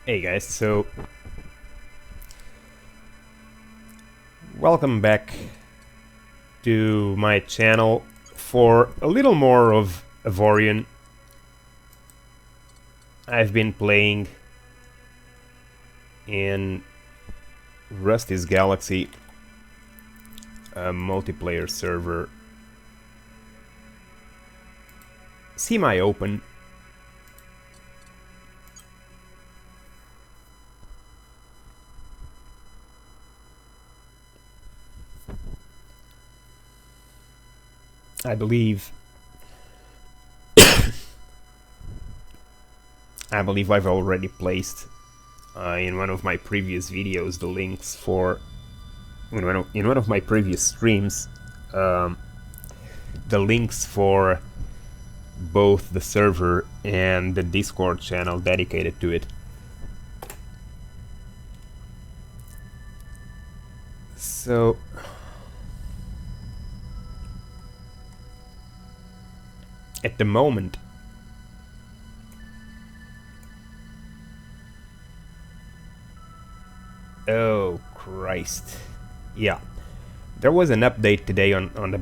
Hey guys, so welcome back to my channel for a little more of Avorion. I've been playing in Rusty's Galaxy, a multiplayer server, semi-open. I believe I've already placed in one of my previous videos the links for in one of my previous streams the links for both the server and the Discord channel dedicated to it. So at the moment, oh Christ, yeah, there was an update today on the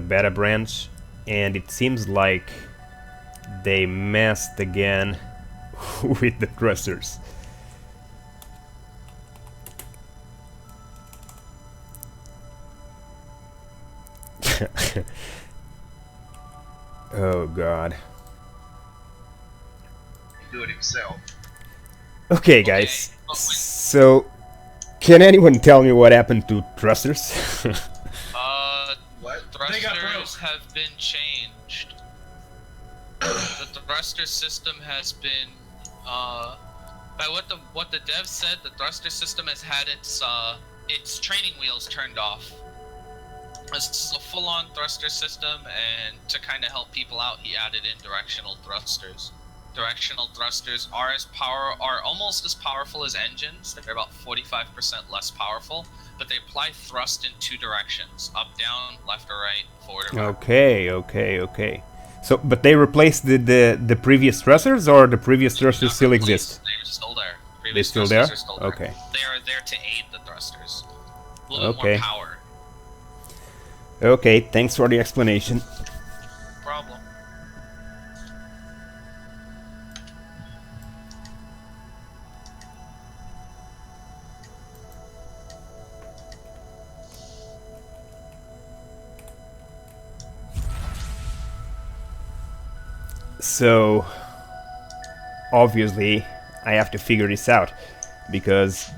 beta branch, and it seems like they messed again with the thrusters. Oh god. Do it himself. Okay, guys. So, can anyone tell me what happened to thrusters? What? Thrusters have been changed. The thruster system has been, by what the dev said, the thruster system has had its training wheels turned off. This is a full-on thruster system, and to kind of help people out, he added in directional thrusters. Directional thrusters are almost as powerful as engines. They're about 45% less powerful, but they apply thrust in two directions: up, down, left or right, forward or back. Okay. So, but they replaced the previous thrusters, or the previous thrusters still exist? They're still there. They're still there? Are still there. Okay. They are there to aid the thrusters. A little bit more power. Okay, thanks for the explanation. Problem. So, obviously, I have to figure this out, because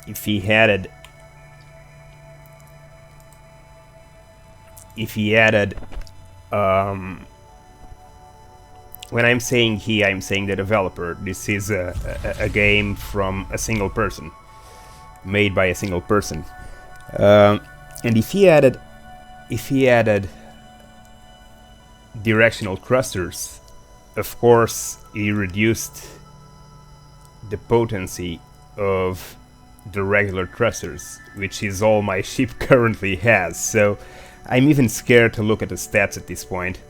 if he added when I'm saying he, I'm saying the developer. This is a game from a single person, made by a single person, and if he added directional thrusters, of course he reduced the potency of the regular thrusters, which is all my ship currently has, so I'm even scared to look at the stats at this point.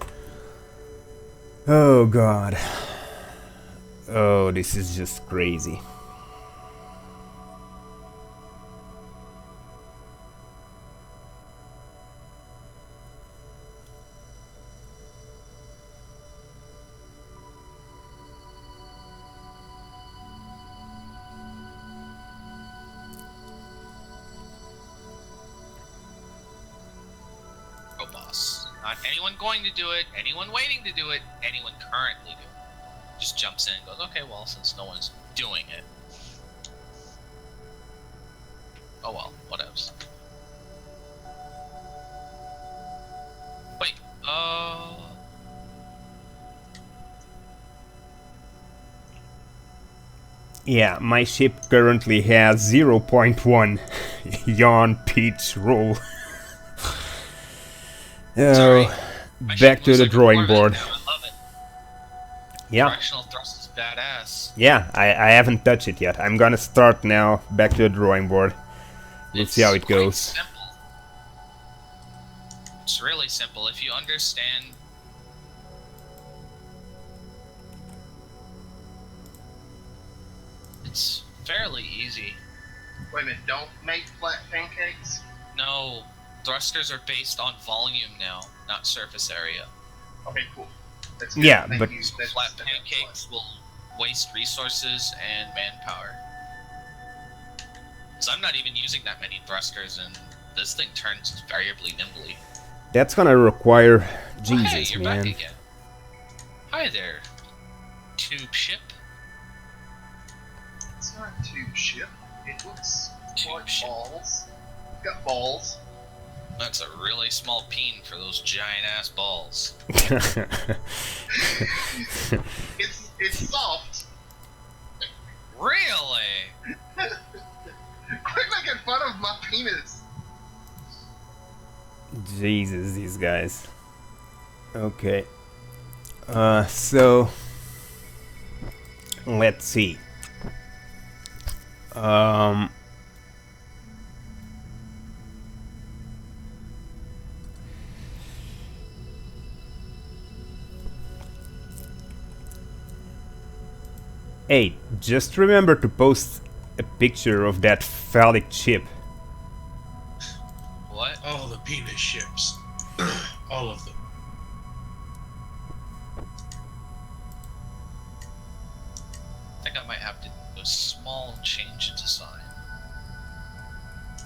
Oh god. Oh, this is just crazy. Not anyone going to do it, anyone waiting to do it, anyone currently doing it. Just jumps in and goes, okay, well, since no one's doing it. Oh well, whatevs. Wait, Yeah, my ship currently has 0.1 yawn pitch roll. Sorry. Back to the drawing board. I love it. Yeah. Directional thrust is badass. Yeah, I haven't touched it yet. I'm gonna start now. Back to the drawing board. Let's see how it goes. Simple. It's really simple if you understand It's fairly easy. Wait a minute, don't make flat pancakes? No, thrusters are based on volume now, not surface area. Okay, cool. That's good. Yeah, Thank but you. So That's flat pancakes will waste resources and manpower. Because I'm not even using that many thrusters, and this thing turns variably nimbly. that's gonna require Oh, hey, Jesus, you're man. back again. Hi there, tube ship. It's not a tube ship. It looks Tube like ship. balls. It's got balls. That's a really small peen for those giant ass balls. It's soft. Really? Quit making fun of my penis. Jesus, these guys. Okay. So let's see. Hey, just remember to post a picture of that phallic chip. What? All the penis ships. All of them. I think I might have to do a small change in design.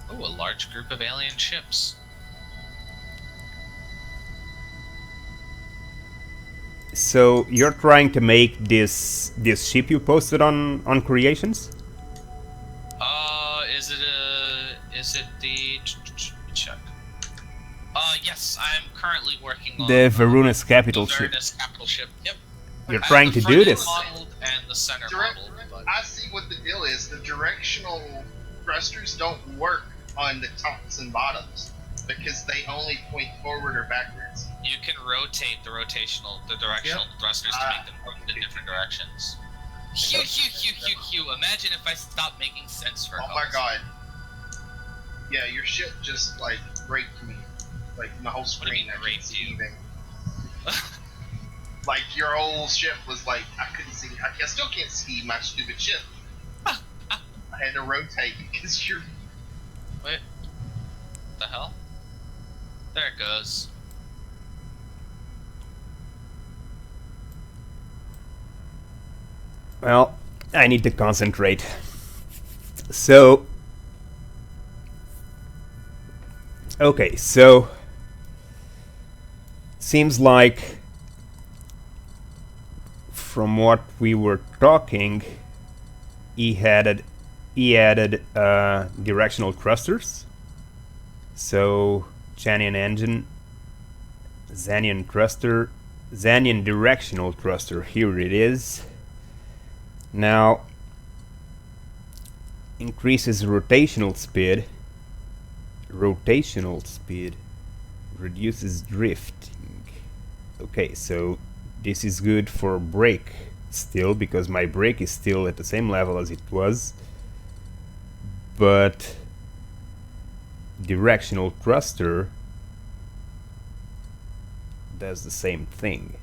Oh, a large group of alien ships. So you're trying to make this ship you posted on Creations? Is it the check? Yes, I'm currently working on The Varunas capital the ship. Varunas capital ship. Yep. You're I have trying the to front do end this. modeled and the center modeled, but I see what the deal is. The directional thrusters don't work on the tops and bottoms because they only point forward or backwards. you can rotate the directional thrusters to make them move in different directions. Hew. Imagine if I stopped making sense for Oh my god. Yeah, your ship just like raped me. Like my whole What do you screen, mean I couldn't raped see you? anything. Like your whole ship was like I couldn't see. I still can't see my stupid ship. I had to rotate because you're. Wait. What the hell? There it goes. Well, I need to concentrate. So... Okay, so... Seems like... From what we were talking... He added directional thrusters. So... Chanian engine... Xanian thruster... Xanian directional thruster, here it is. Now, increases rotational speed, reduces drifting. Okay, so this is good for brake still, because my brake is still at the same level as it was, but directional thruster does the same thing.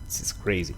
This is crazy.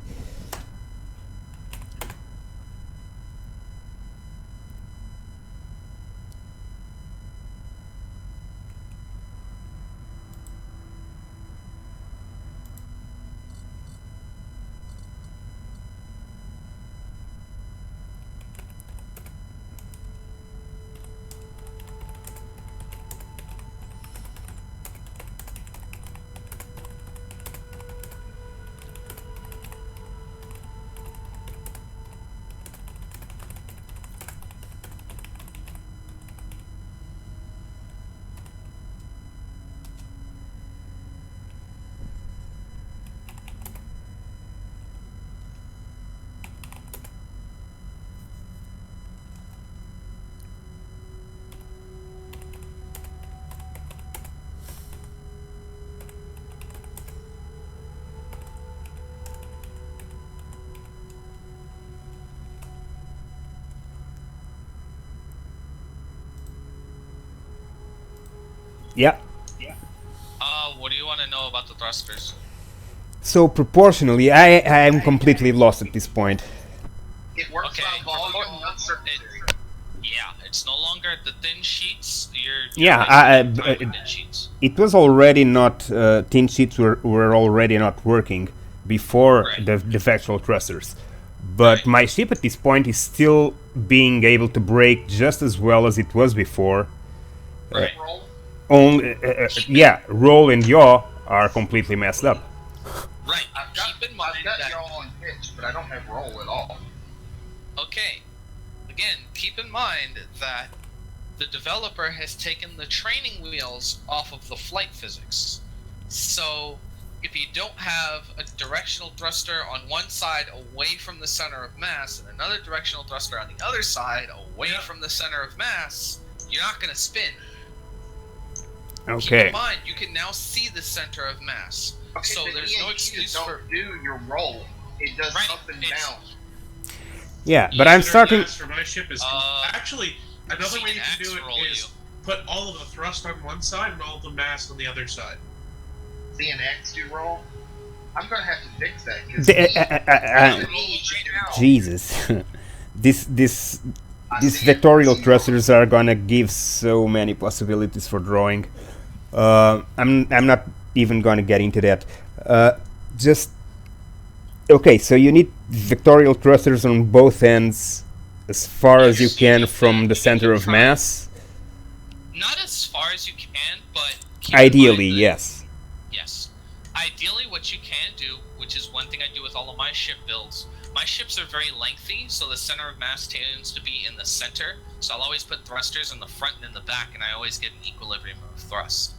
Yeah. What do you want to know about the thrusters? So proportionally, I am completely lost at this point. It works Okay. by volume, not surface area. Yeah, it's no longer the thin sheets. Yeah, with thin sheets. it was already not, thin sheets were already not working before Right. the factual thrusters. But Right. my ship at this point is still being able to brake just as well as it was before. Right. Roll. Only, yeah, roll and yaw are completely messed up. Right. I've got, Keep in mind I've got that. y'all on pitch, but I don't have roll at all. Okay. Again, keep in mind that the developer has taken the training wheels off of the flight physics. So, if you don't have a directional thruster on one side away from the center of mass and another directional thruster on the other side away from the center of mass, you're not going to spin. Keep Okay. in mind, you can now see the center of mass. Okay, So but there's no ENQs excuse don't for... do your roll. It does Right, up and it's- down. Yeah, but I'm Center starting. mass for my ship is actually another way you can do roll it is put all of the thrust on one side and all of the mass on the other side. See an X do roll? I'm gonna have to fix that because Jesus, this see it. vectorial thrusters are gonna give so many possibilities for drawing. I'm not even gonna get into that. Just okay. So you need vectorial thrusters on both ends, as far as you can from the center of mass. Not as far as you can, but... keep in Ideally, mind that- yes. Yes. Ideally, what you can do, which is one thing I do with all of my ship builds, my ships are very lengthy, so the center of mass tends to be in the center. So I'll always put thrusters in the front and in the back, and I always get an equilibrium of thrust.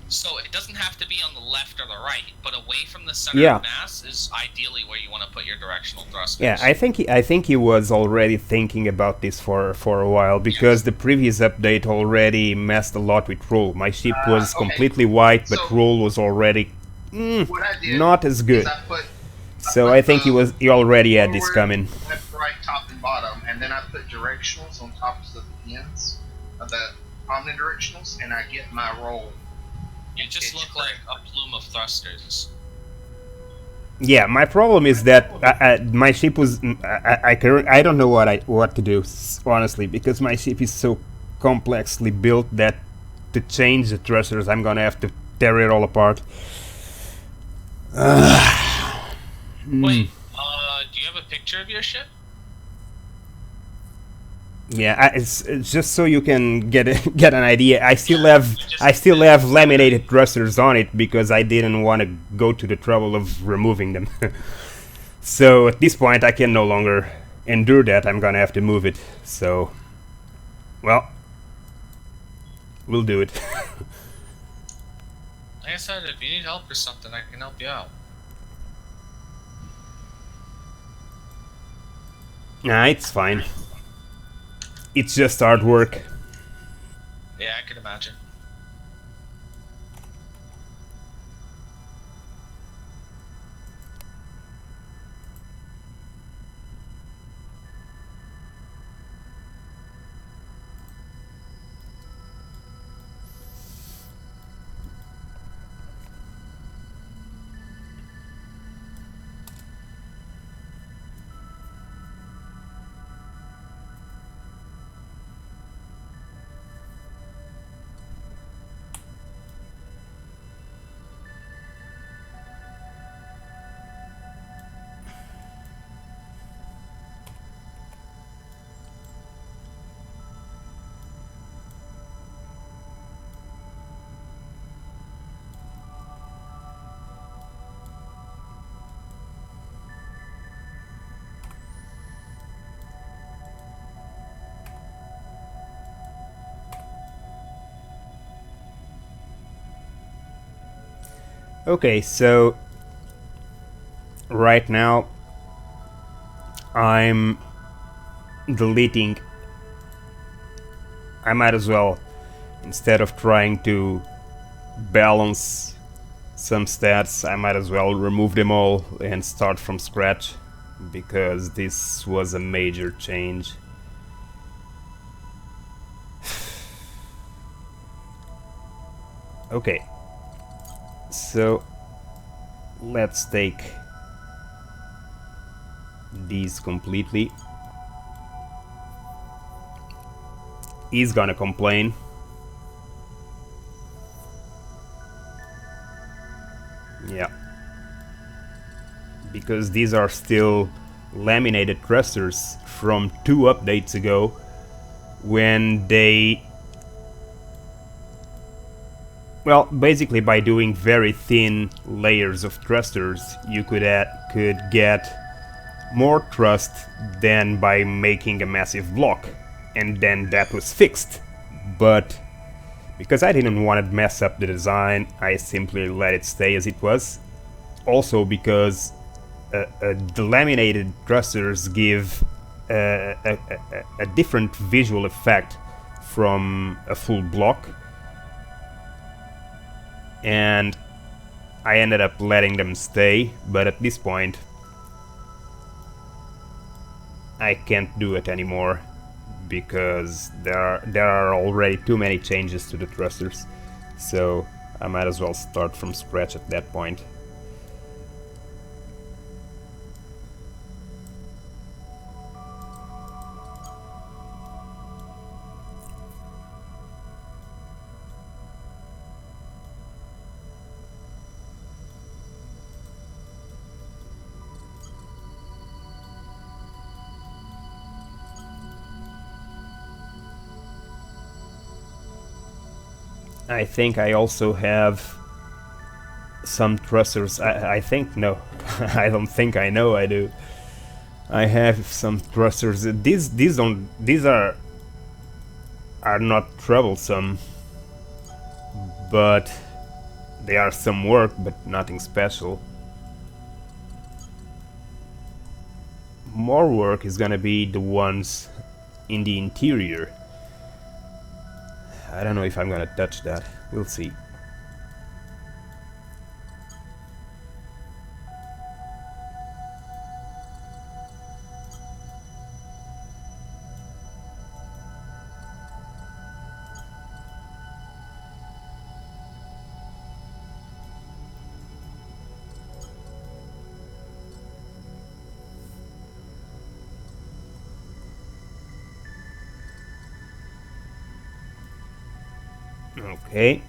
So it doesn't have to be on the left or the right, but away from the center Yeah. of mass is ideally where you want to put your directional thrusters. Yeah, I think he was already thinking about this for a while, because the previous update already messed a lot with rule. My ship was Okay. completely white, but So- rule was already What I did not as good. is I put So I think he already had this forward, coming. left, right, top, and bottom, and then I put directionals on tops of the ends of the omnidirectionals, and I get my roll. You just look like a plume of thrusters. Yeah, my problem is that my ship was I don't know what to do, honestly, because my ship is so complexly built that to change the thrusters I'm gonna have to tear it all apart. Wait, do you have a picture of your ship? Yeah, it's just so you can get an idea. I still have laminated thrusters on it because I didn't want to go to the trouble of removing them. So at this point I can no longer endure that. I'm gonna have to move it. So, well, we'll do it. Like I said, if you need help or something, I can help you out. Nah, it's fine. It's just hard work. Yeah, I can imagine. Okay, so right now I'm deleting. I might as well, instead of trying to balance some stats, I might as well remove them all and start from scratch, because this was a major change. Okay, so let's take these completely. He's gonna complain. Yeah. Because these are still laminated thrusters from 2 updates ago, when they... Well, basically by doing very thin layers of thrusters, you could get more thrust than by making a massive block, and then that was fixed. But because I didn't want to mess up the design, I simply let it stay as it was. Also because the laminated thrusters give a different visual effect from a full block, and I ended up letting them stay, but at this point I can't do it anymore because there are already too many changes to the thrusters, so I might as well start from scratch at that point. I think I also have some thrusters. I think no. I don't think I know I do. I have some thrusters. These are not troublesome, but they are some work, but nothing special. More work is gonna be the ones in the interior. I don't know if I'm gonna touch that. We'll see. Okay.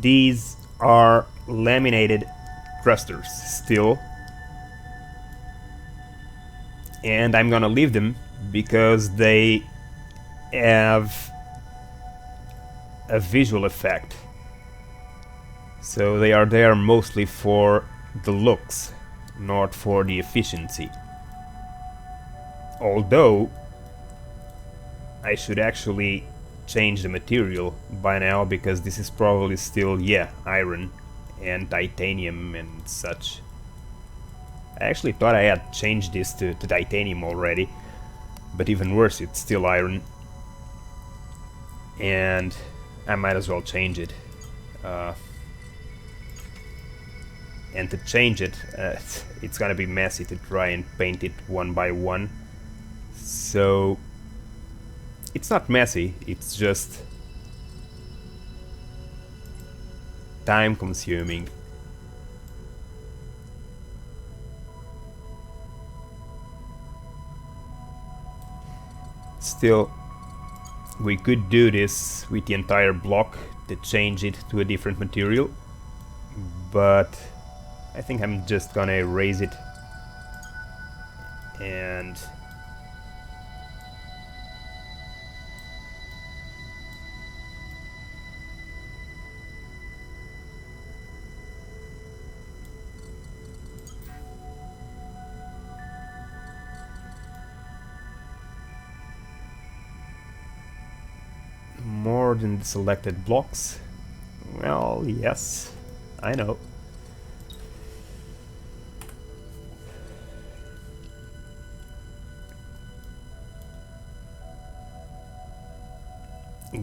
These are laminated thrusters still, and I'm gonna leave them because they have a visual effect. So they are there mostly for the looks, not for the efficiency. Although I should actually change the material by now, because this is probably still, yeah, iron and titanium and such. I actually thought I had changed this to titanium already, but even worse, it's still iron. And I might as well change it. And to change it, it's gonna be messy to try and paint it one by one. So it's not messy, it's just time consuming. Still, we could do this with the entire block to change it to a different material, but I think I'm just gonna erase it and more than the selected blocks. Well, yes, I know.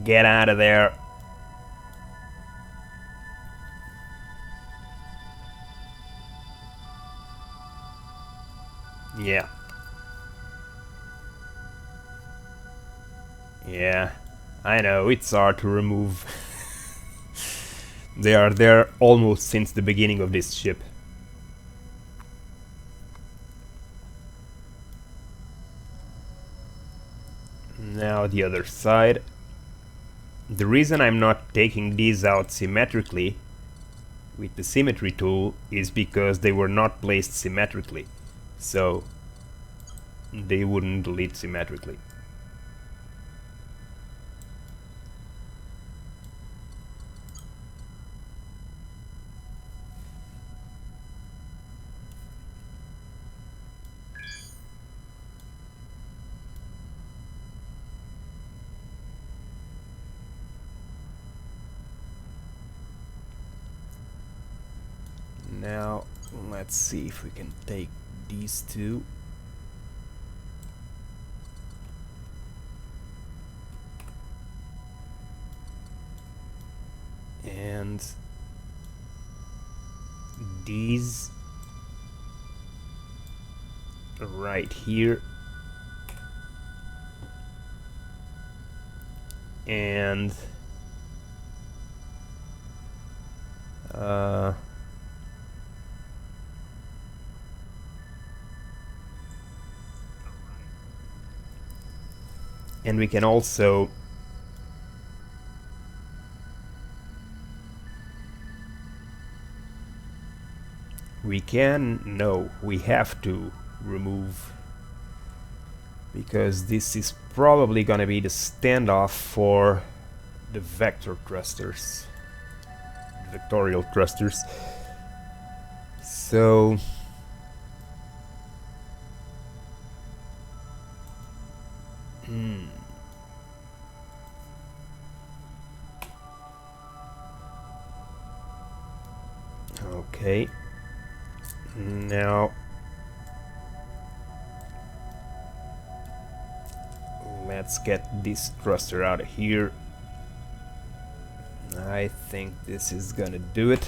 Get out of there. Yeah. Yeah, I know, it's hard to remove They are there almost since the beginning of this ship. Now the other side. The reason I'm not taking these out symmetrically with the symmetry tool is because they were not placed symmetrically, so they wouldn't delete symmetrically. Now let's see if we can take these two. And these right here. And we can also we have to remove, because this is probably gonna be the standoff for the vector thrusters, vectorial thrusters. So okay, now let's get this thruster out of here. I think this is gonna do it.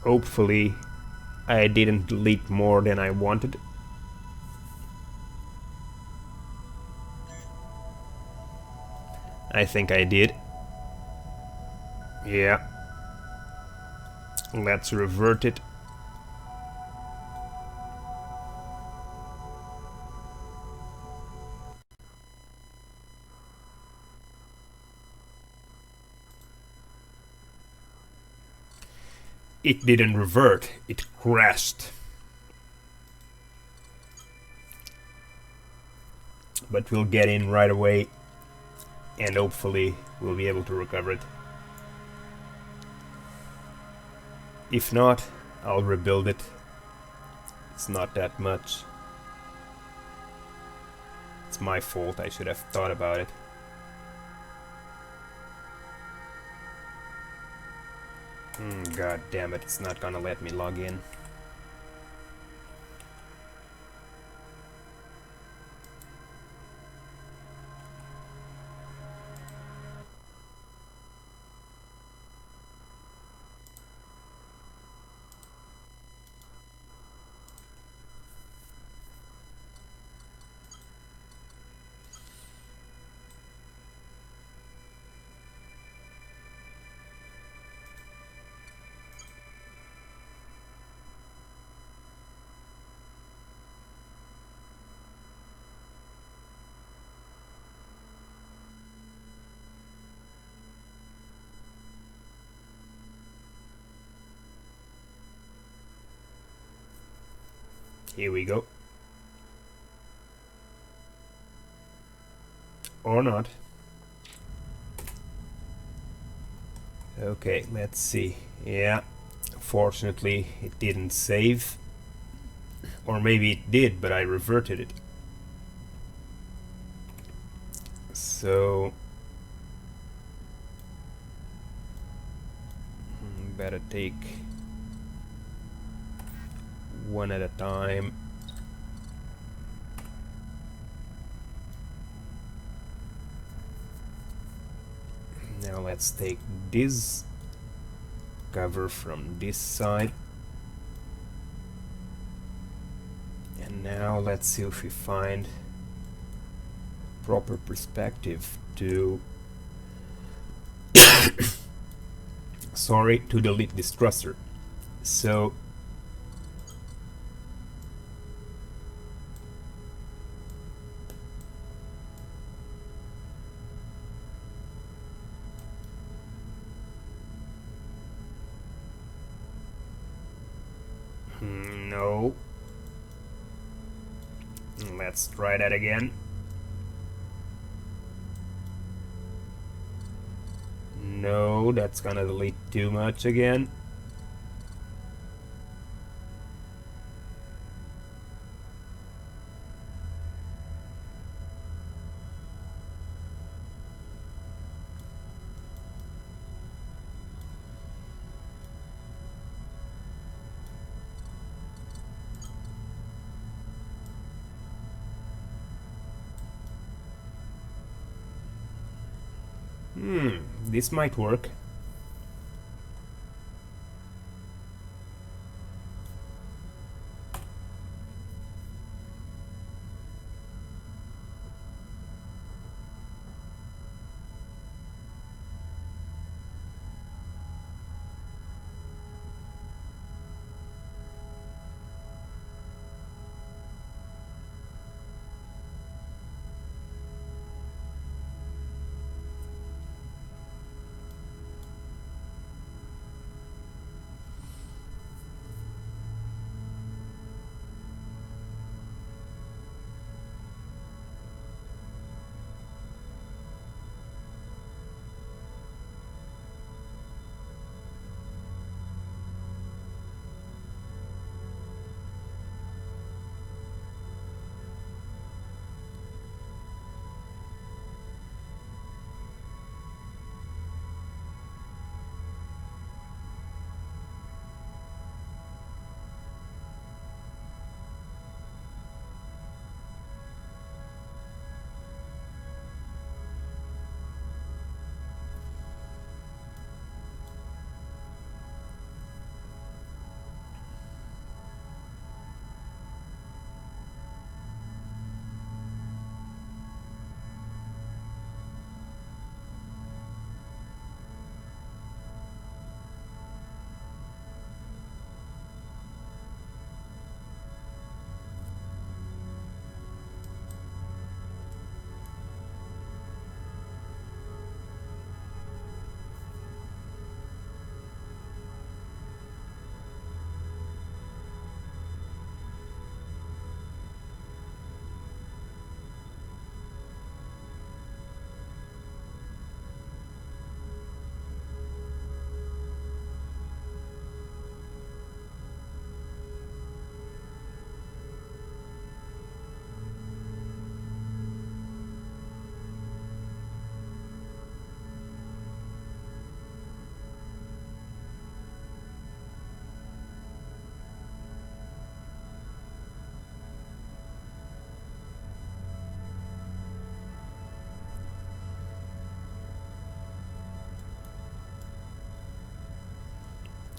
Hopefully I didn't delete more than I wanted. I think I did. Yeah. Let's revert it. It didn't revert, it crashed. But we'll get in right away, and hopefully we'll be able to recover it. If not, I'll rebuild it. It's not that much. It's my fault, I should have thought about it. God damn it, it's not gonna let me log in. Here we go. Or not. Okay, let's see. Yeah, fortunately it didn't save. Or maybe it did, but I reverted it. So better take one at a time. Now let's take this cover from this side. And now let's see if we find proper perspective to sorry, to delete this thruster. So no. Let's try that again. No, that's gonna delete too much again. This might work.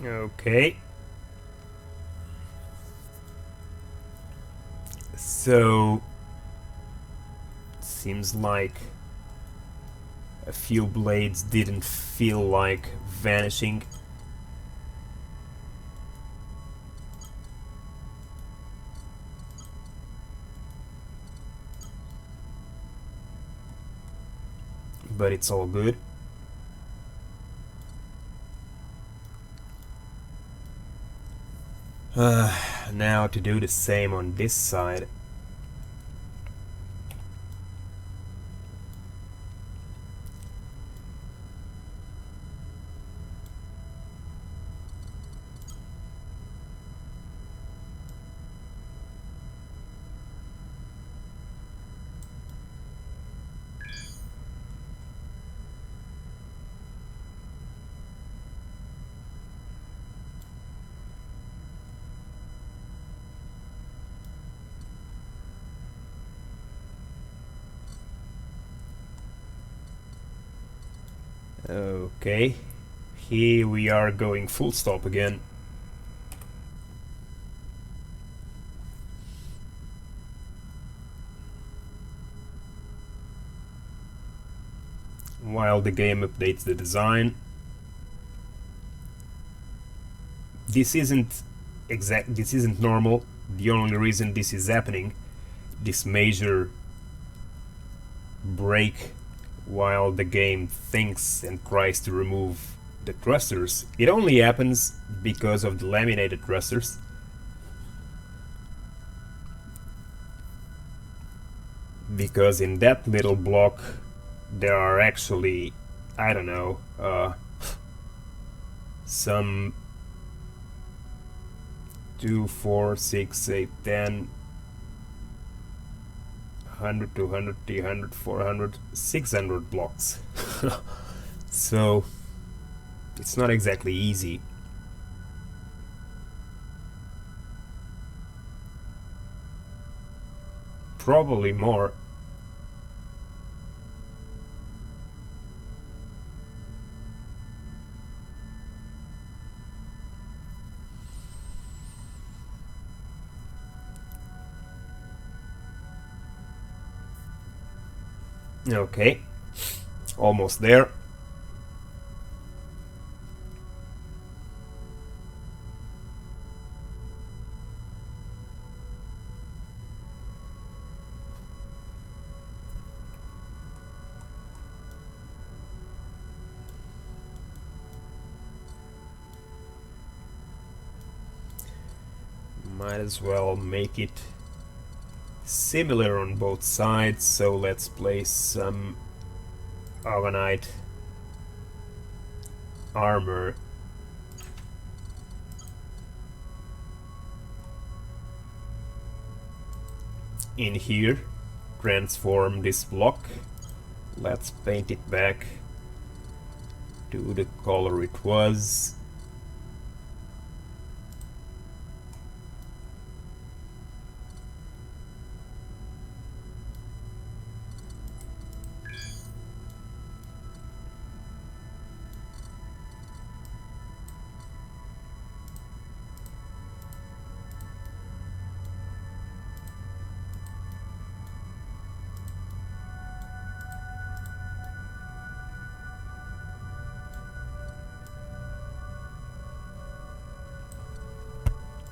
Okay. So seems like a few blades didn't feel like vanishing. But it's all good. Now to do the same on this side. Okay, here we are going full stop again. While the game updates the design. This isn't normal. The only reason this is happening, this major break while the game thinks and tries to remove the thrusters, it only happens because of the laminated thrusters. Because in that little block there are actually, I don't know, some 2, 4, 6, 8, 10, 100, 200, 300, 400, 600 blocks. So it's not exactly easy. Probably more. Okay, almost there. Might as well make it similar on both sides, so let's place some Avorion armor in here. Transform this block. Let's paint it back to the color it was.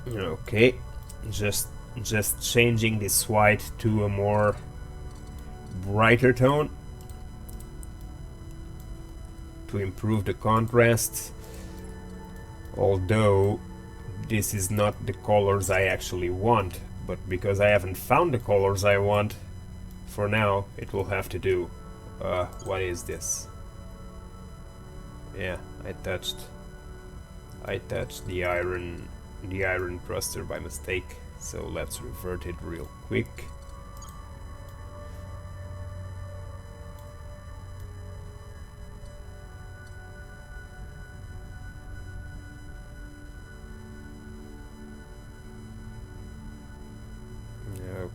Okay, just changing this white to a more brighter tone to improve the contrast, although this is not the colors I actually want, but because I haven't found the colors I want, for now it will have to do. What is this? Yeah, I touched the iron thruster by mistake, so let's revert it real quick.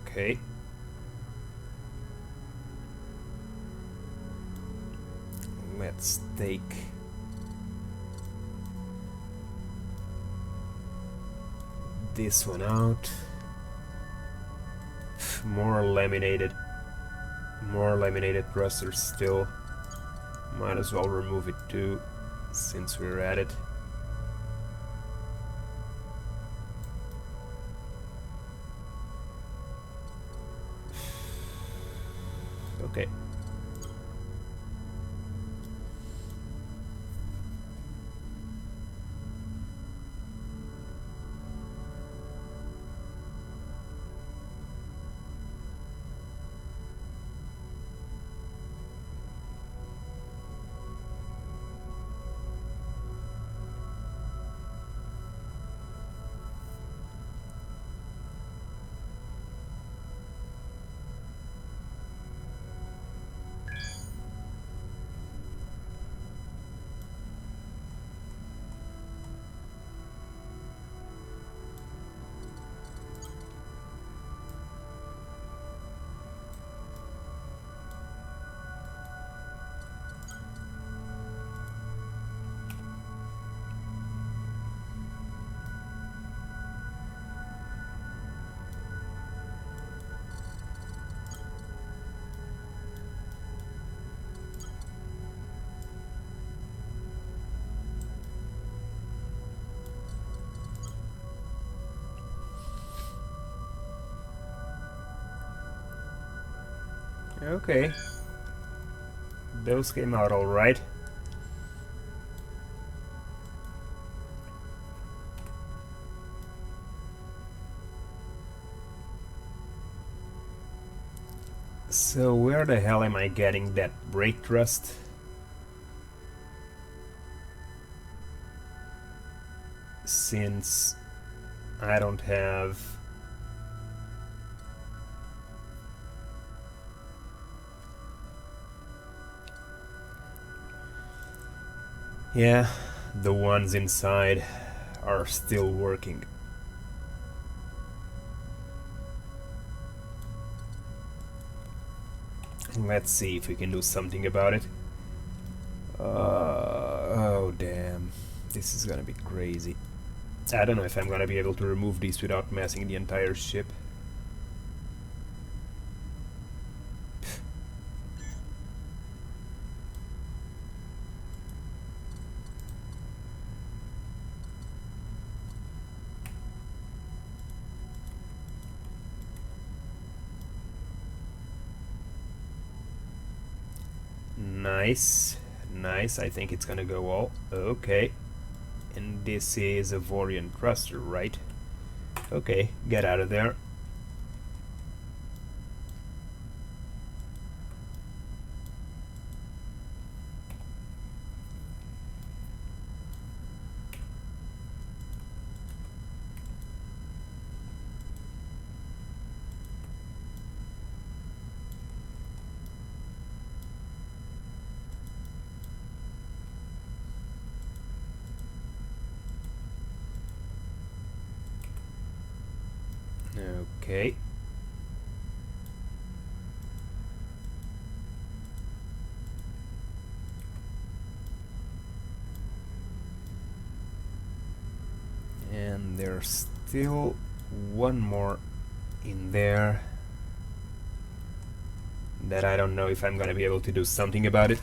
Okay. Let's take this one out. More laminated thrusters still. Might as well remove it too, since we're at it. Okay. Okay. Those came out alright. So where the hell am I getting that brake thrust? Since I don't have... Yeah, the ones inside are still working. Let's see if we can do something about it. Oh damn, this is gonna be crazy. I don't know if I'm gonna be able to remove these without messing the entire ship. Nice, nice. I think it's gonna go all okay. And this is Avorion thruster, right? Okay, get out of there. Okay. And there's still one more in there that I don't know if I'm gonna be able to do something about it.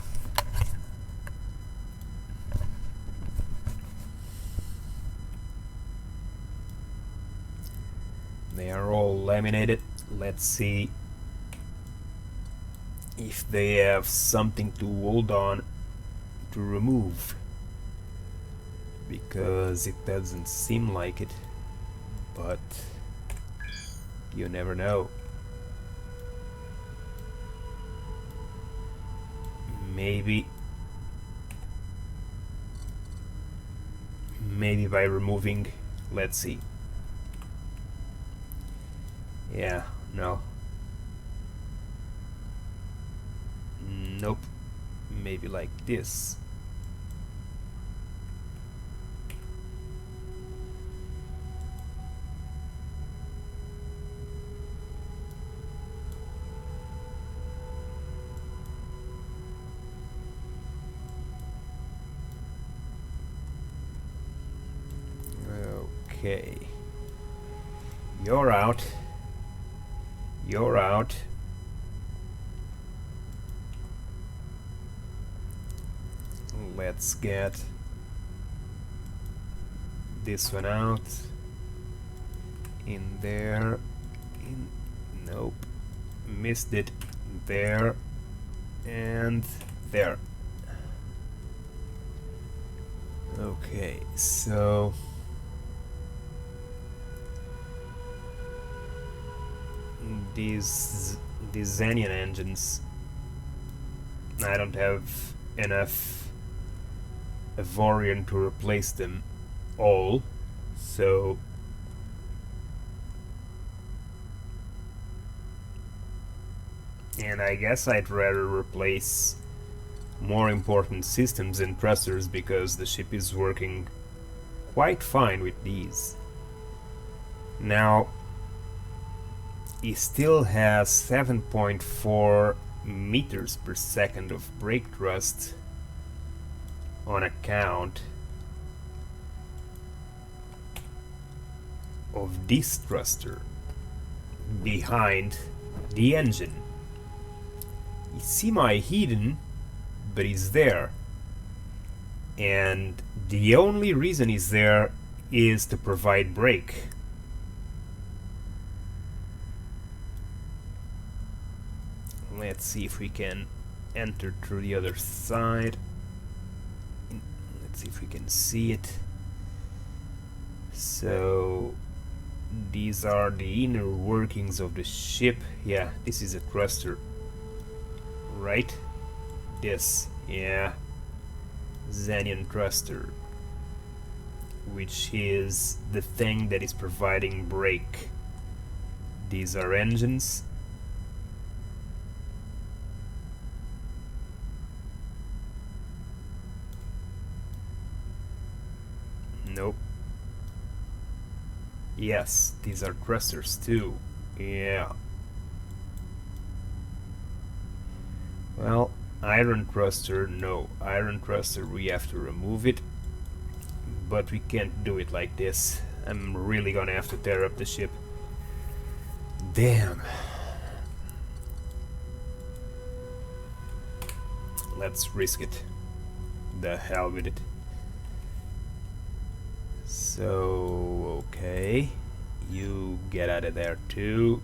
They are all laminated. Let's see if they have something to hold on to remove, because it doesn't seem like it, but you never know. Maybe by removing, let's see. Yeah, no. Nope. Maybe like this. Okay. You're out. You're out. Let's get this one out. In there. Nope. Missed it. There. And there. Okay, so these Xenian engines, I don't have enough Avorion to replace them all, so and I guess I'd rather replace more important systems and thrusters, because the ship is working quite fine with these. Now it still has 7.4 meters per second of brake thrust on account of this thruster behind the engine. It's semi-hidden, but it's there. And the only reason it's there is to provide brake. Let's see if we can enter through the other side. Let's see if we can see it. So these are the inner workings of the ship. Yeah, this is a thruster, right? This, yeah, Xenian thruster, which is the thing that is providing brake. These are engines. Nope. Yes, these are thrusters too. Yeah. Well, iron thruster, no. Iron thruster, we have to remove it. But we can't do it like this. I'm really gonna have to tear up the ship. Damn. Let's risk it. The hell with it. So, okay. You get out of there too.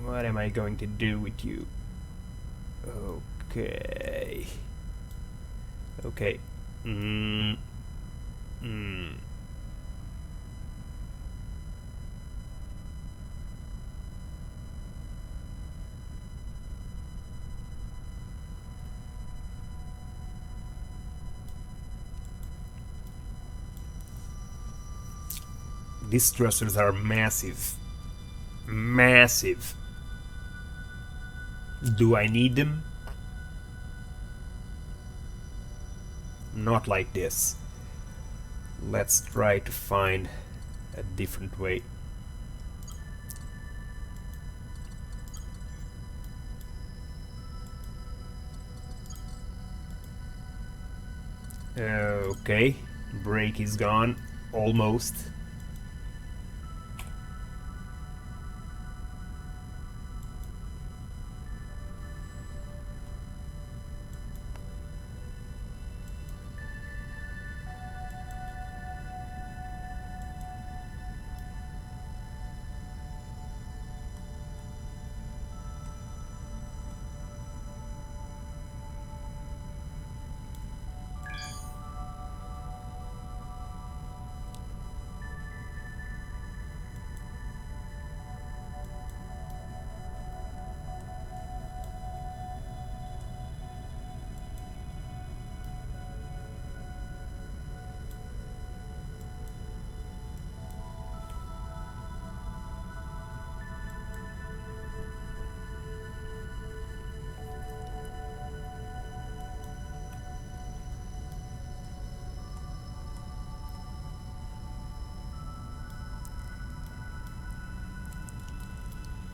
What am I going to do with you? Okay. Okay. These thrusters are massive. Massive. Do I need them? Not like this. Let's try to find a different way. Okay, brake is gone, almost.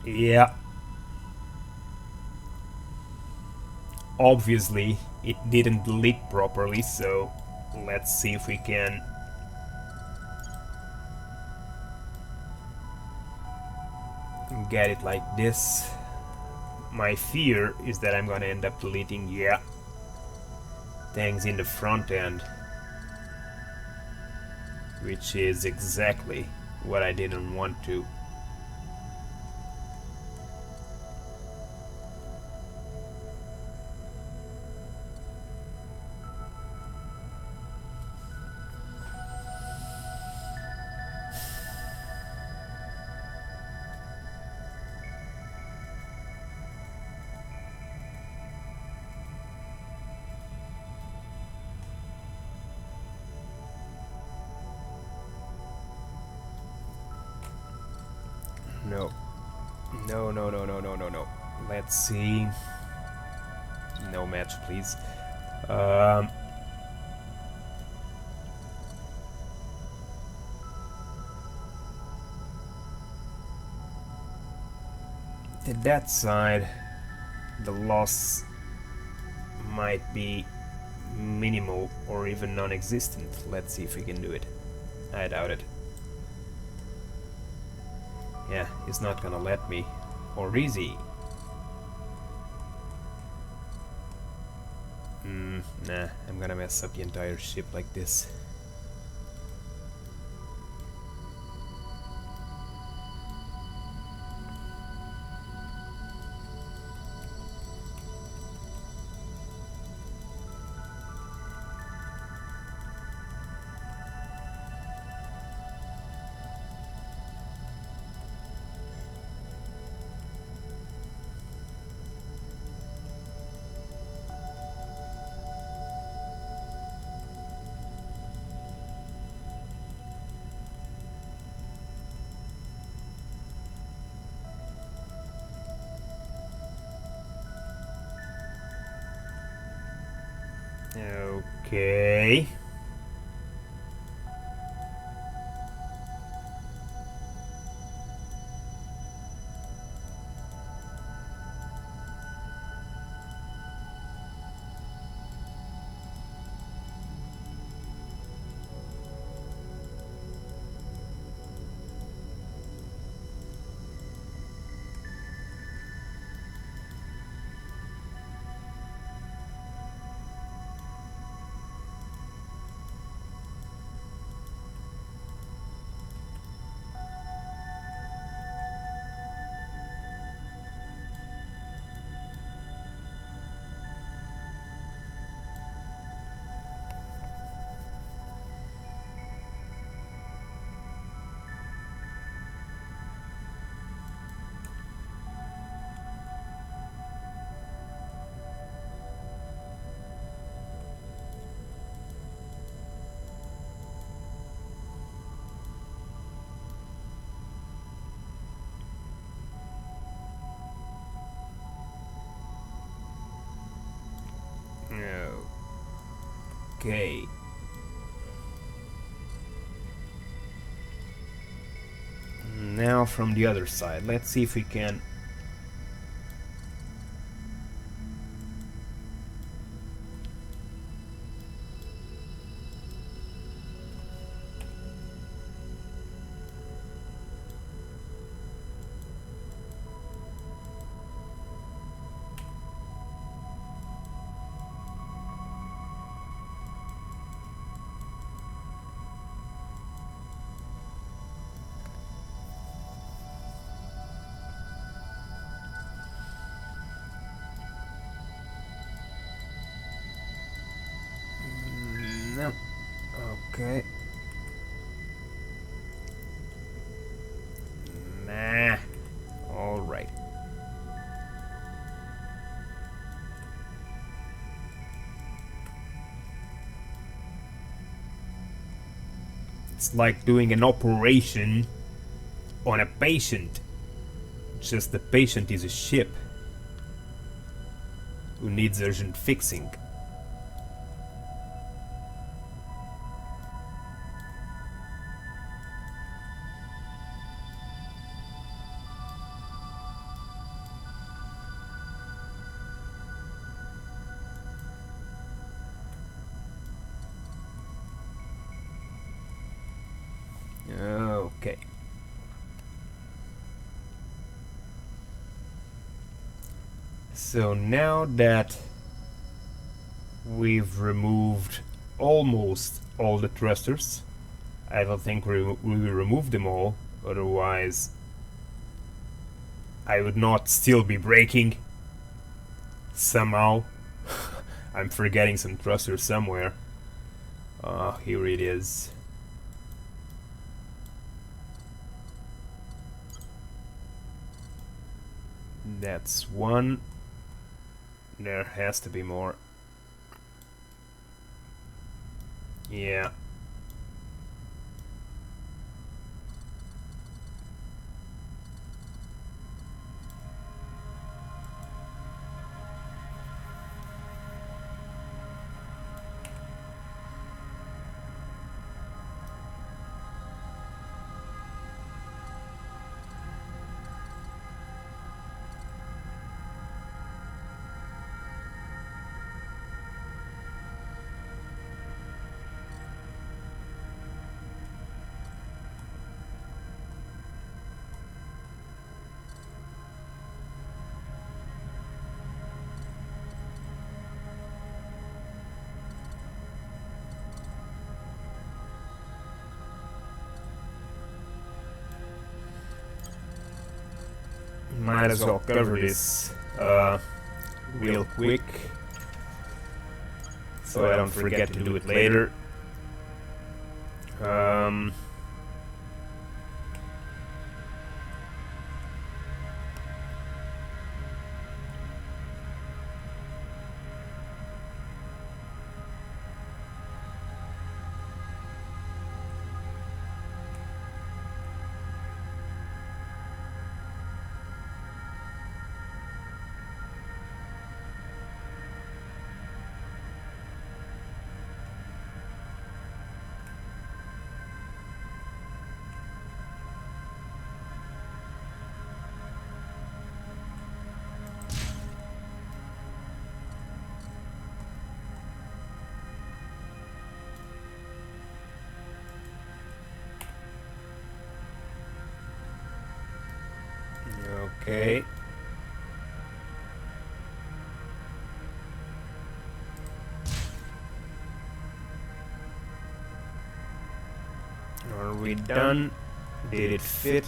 Yeah. Obviously, it didn't delete properly, so let's see if we can get it like this. My fear is that I'm gonna end up deleting, yeah, things in the front end, which is exactly what I didn't want to. No. No, no, no, no, no, no, no. Let's see. No match, please. To that side, the loss might be minimal or even non-existent. Let's see if we can do it. I doubt it. Yeah, he's not gonna let me. Or is he? Nah, I'm gonna mess up the entire ship like this. Okay. Okay. Now from the other side, let's see if we can... No. Okay. Nah. Alright. It's like doing an operation on a patient. Just the patient is a ship who needs urgent fixing. Okay. So now that we've removed almost all the thrusters, I don't think we will remove them all, otherwise I would not still be braking somehow. I'm forgetting some thrusters somewhere. Here it is. That's one. There has to be more. Yeah. Might as well cover this real quick so I don't forget to do it later. Okay. Are we done? Did it fit?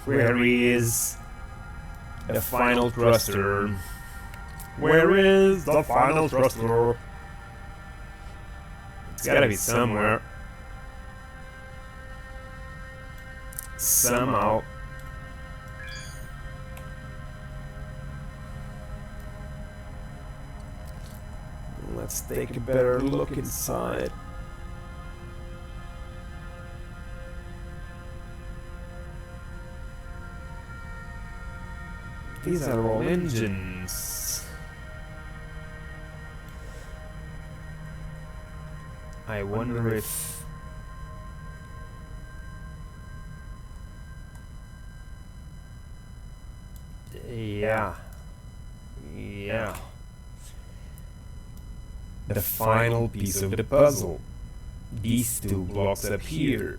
Where is the final thruster? Where is the final thruster? It's gotta be somewhere. Somehow. Let's take a better look inside. These are all engines. I wonder if... Yeah. The final piece of the puzzle. These two blocks up here.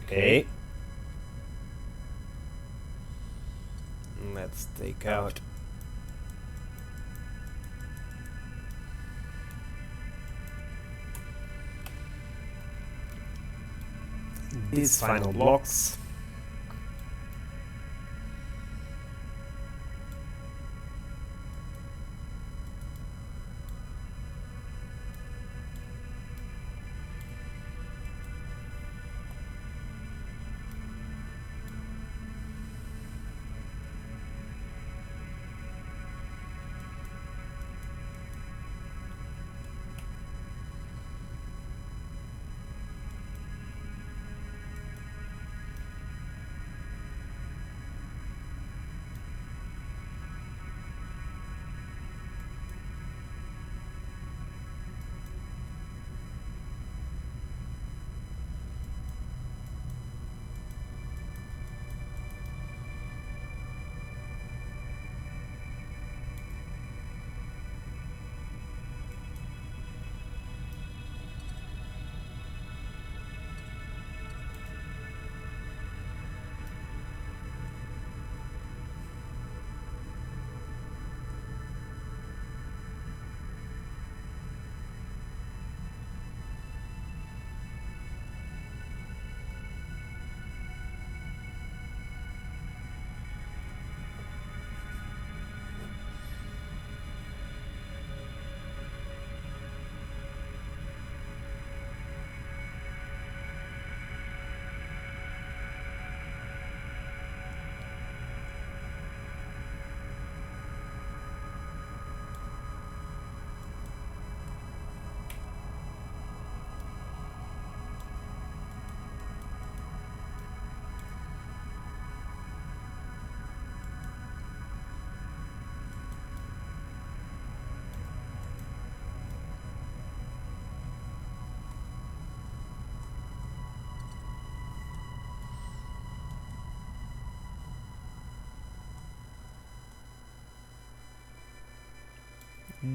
Okay. Let's take out these final blocks.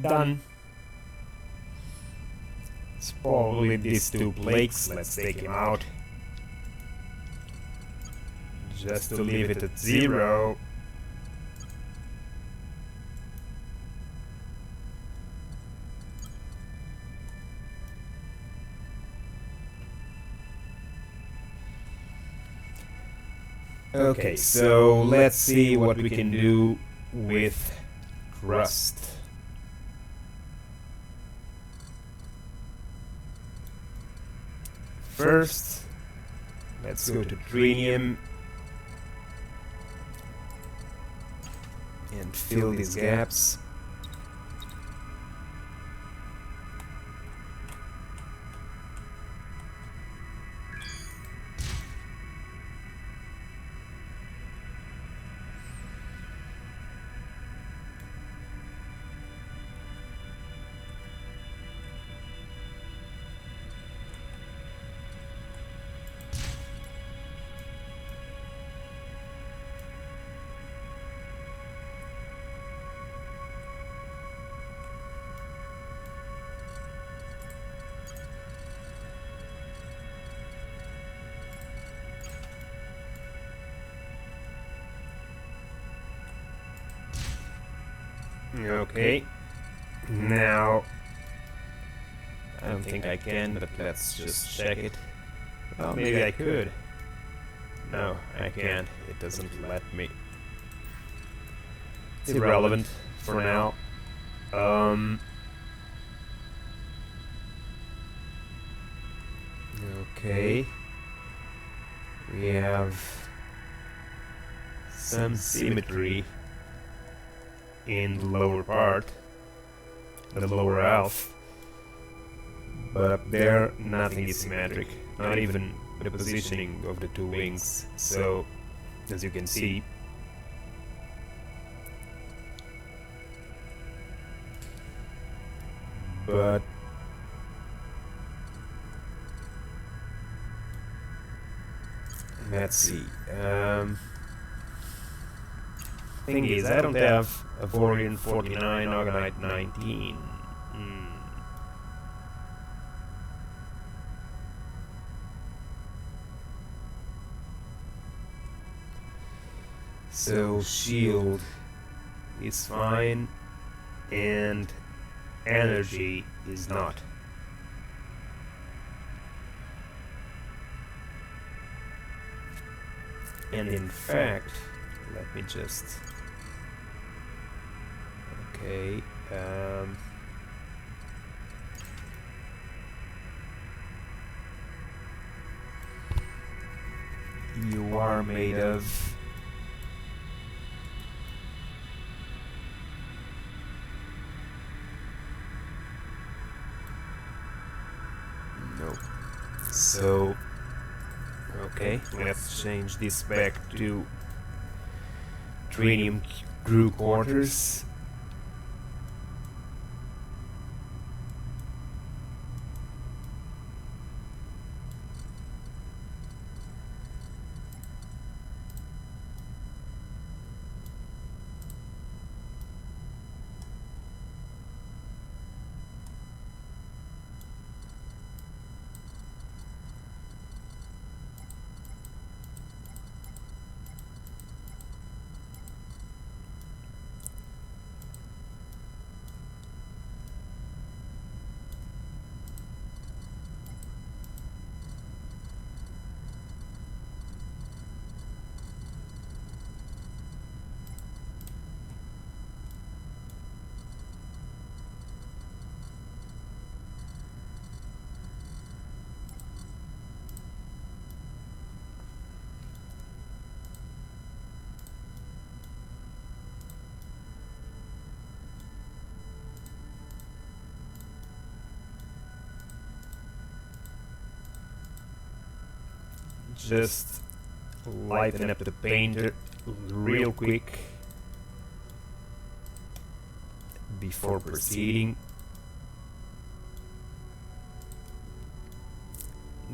done. It's probably these two plaques. Let's take him out. Just to leave it at 0. Okay, so let's see what we can do with crust. First, let's go to trinium and fill these gaps. Okay, now I don't think I can, but let's just check it. Well, maybe I could. No, I can't. It doesn't let me. It's irrelevant for now. Okay. We have some symmetry in the lower part, the lower half, but up there nothing is symmetric, not even the positioning of the two wings. So as you can see, but let's see. Thing is, I don't have Avorion 49, Orgonite 19. So shield is fine, and energy is not. And in fact, let me just... Okay, you are made of... No. So... Okay, let's change this back to trinium crew quarters. Just lighten up the painter real quick before proceeding.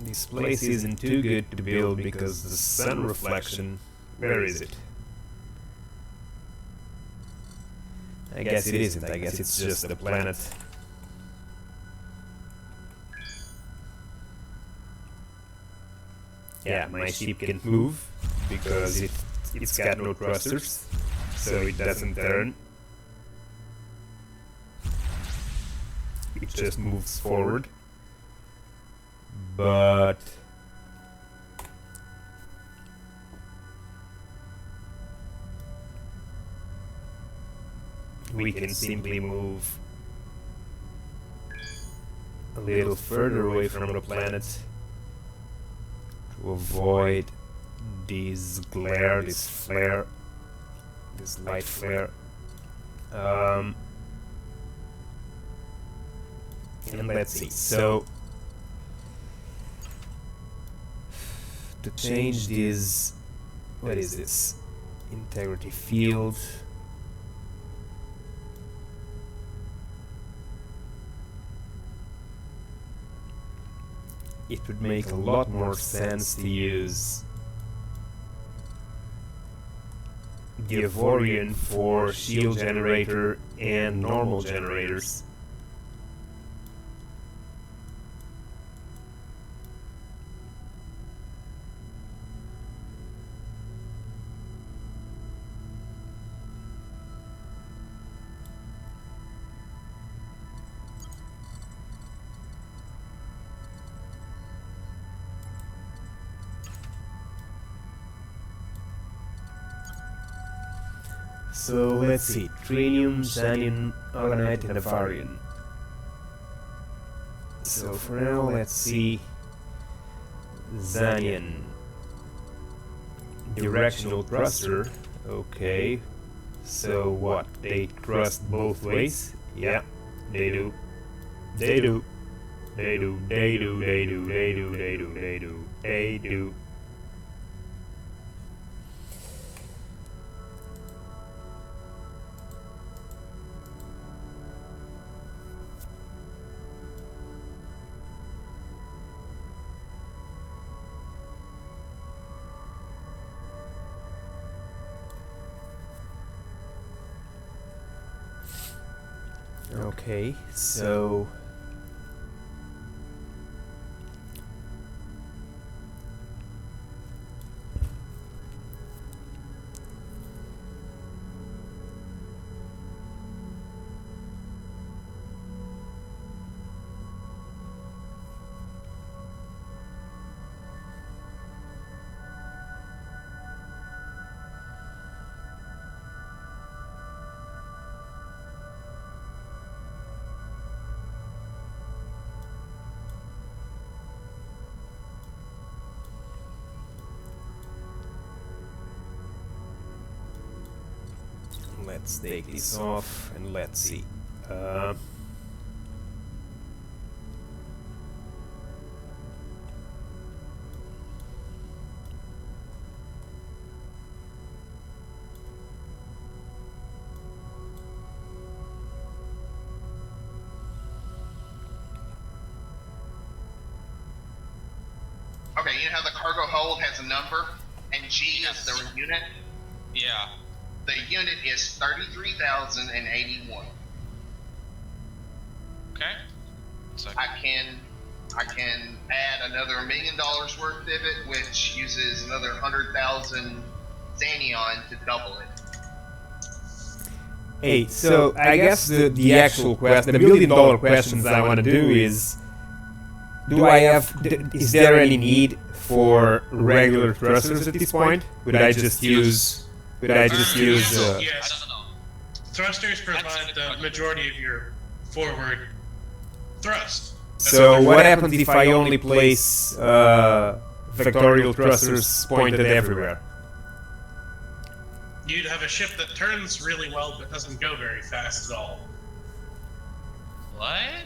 This place isn't too good to build because the sun reflection, where is it? I guess it isn't. I guess it's just a planet. Yeah, my ship can't move because it's got no thrusters, so it doesn't turn. It just moves forward. But we can simply move a little further away from the planet to avoid this glare, this flare, this light flare. And let's see. So to change this, what is this? Integrity field. It would make a lot more sense to use the Avorion for shield generator and normal generators. So let's see, Trinium, Xanium, Organite and Avorion. So for now let's see Xanian. Directional thruster, okay. So what, they thrust both ways? Yeah, they do. They do. They do, they do, they do, they do, they do, they do, they do. Okay, so let's take this off and let's see. Okay, you know how the cargo hold has a number and G is the unit? Yeah. The unit is 33,081. Okay. So I can add another $1 million worth of it, which uses another 100,000 Xanion to double it. Hey, so I guess the actual question, the $1 million questions I want to do is, is there any need for regular thrusters at this point? Would I just use Yes. I don't know. Thrusters provide the majority of your forward thrust. So what happens if I only place vectorial thrusters pointed everywhere? You'd have a ship that turns really well but doesn't go very fast at all. What?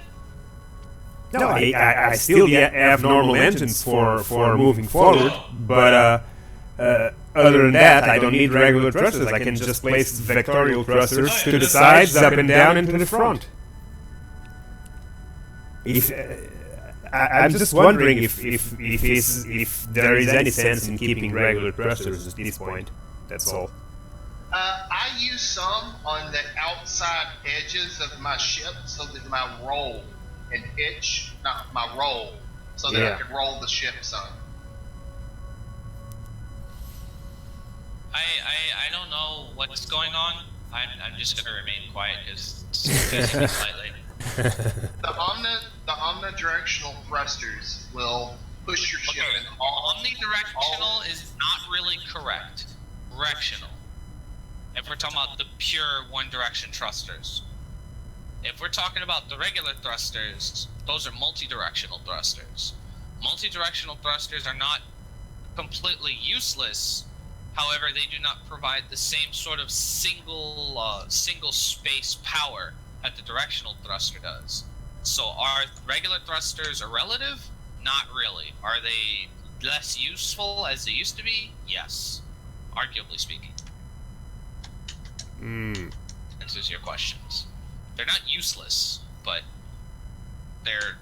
No, I still have normal engines for moving forward, but other than that, I don't need regular thrusters. I can just place vectorial thrusters to the sides, up and down, and to the front. I'm just wondering if there is any sense in keeping regular thrusters at this point. That's all. I use some on the outside edges of my ship so that my roll and pitch, not my roll, so that I could roll the ship some. I don't know what's going on. I'm just gonna remain quiet because it's slightly. The omnidirectional thrusters will push your ship in all. Omnidirectional is not really correct. Directional. If we're talking about the pure one direction thrusters. If we're talking about the regular thrusters, those are multi-directional thrusters. Multi-directional thrusters are not completely useless. However, they do not provide the same sort of single space power that the directional thruster does. So are regular thrusters irrelative? Not really. Are they less useful as they used to be? Yes. Arguably speaking. Answers your questions. They're not useless, but they're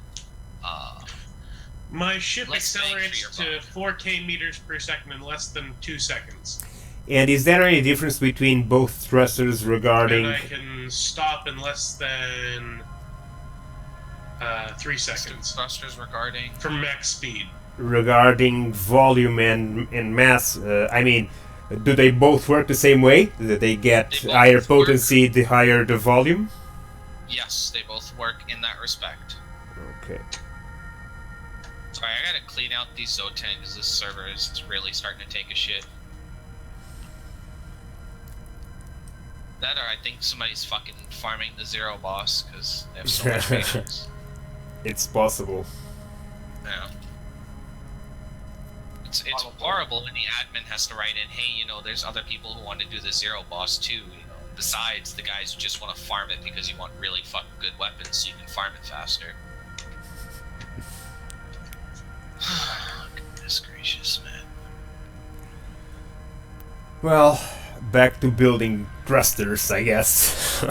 my ship less accelerates to 4K meters per second in less than 2 seconds. And is there any difference between both thrusters regarding... And I can stop in less than 3 seconds. Thrusters regarding... From max speed. Regarding volume and mass, I mean, do they both work the same way? Do they get higher potency the higher the volume? Yes, they both work in that respect. Okay. Sorry, I gotta clean out these Zotan because this server is really starting to take a shit. That or I think somebody's fucking farming the zero boss because they have so much patience. It's possible. Yeah. It's horrible when the admin has to write in, hey, you know, there's other people who want to do the zero boss too, you know, besides the guys who just want to farm it because you want really fucking good weapons so you can farm it faster. Goodness gracious, man. Well, back to building thrusters, I guess.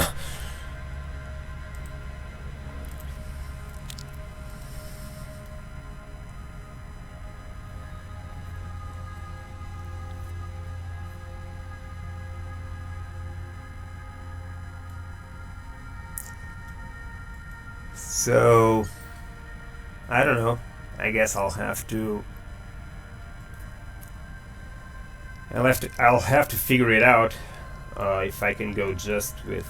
So, I don't know. I guess I'll have to figure it out if I can go just with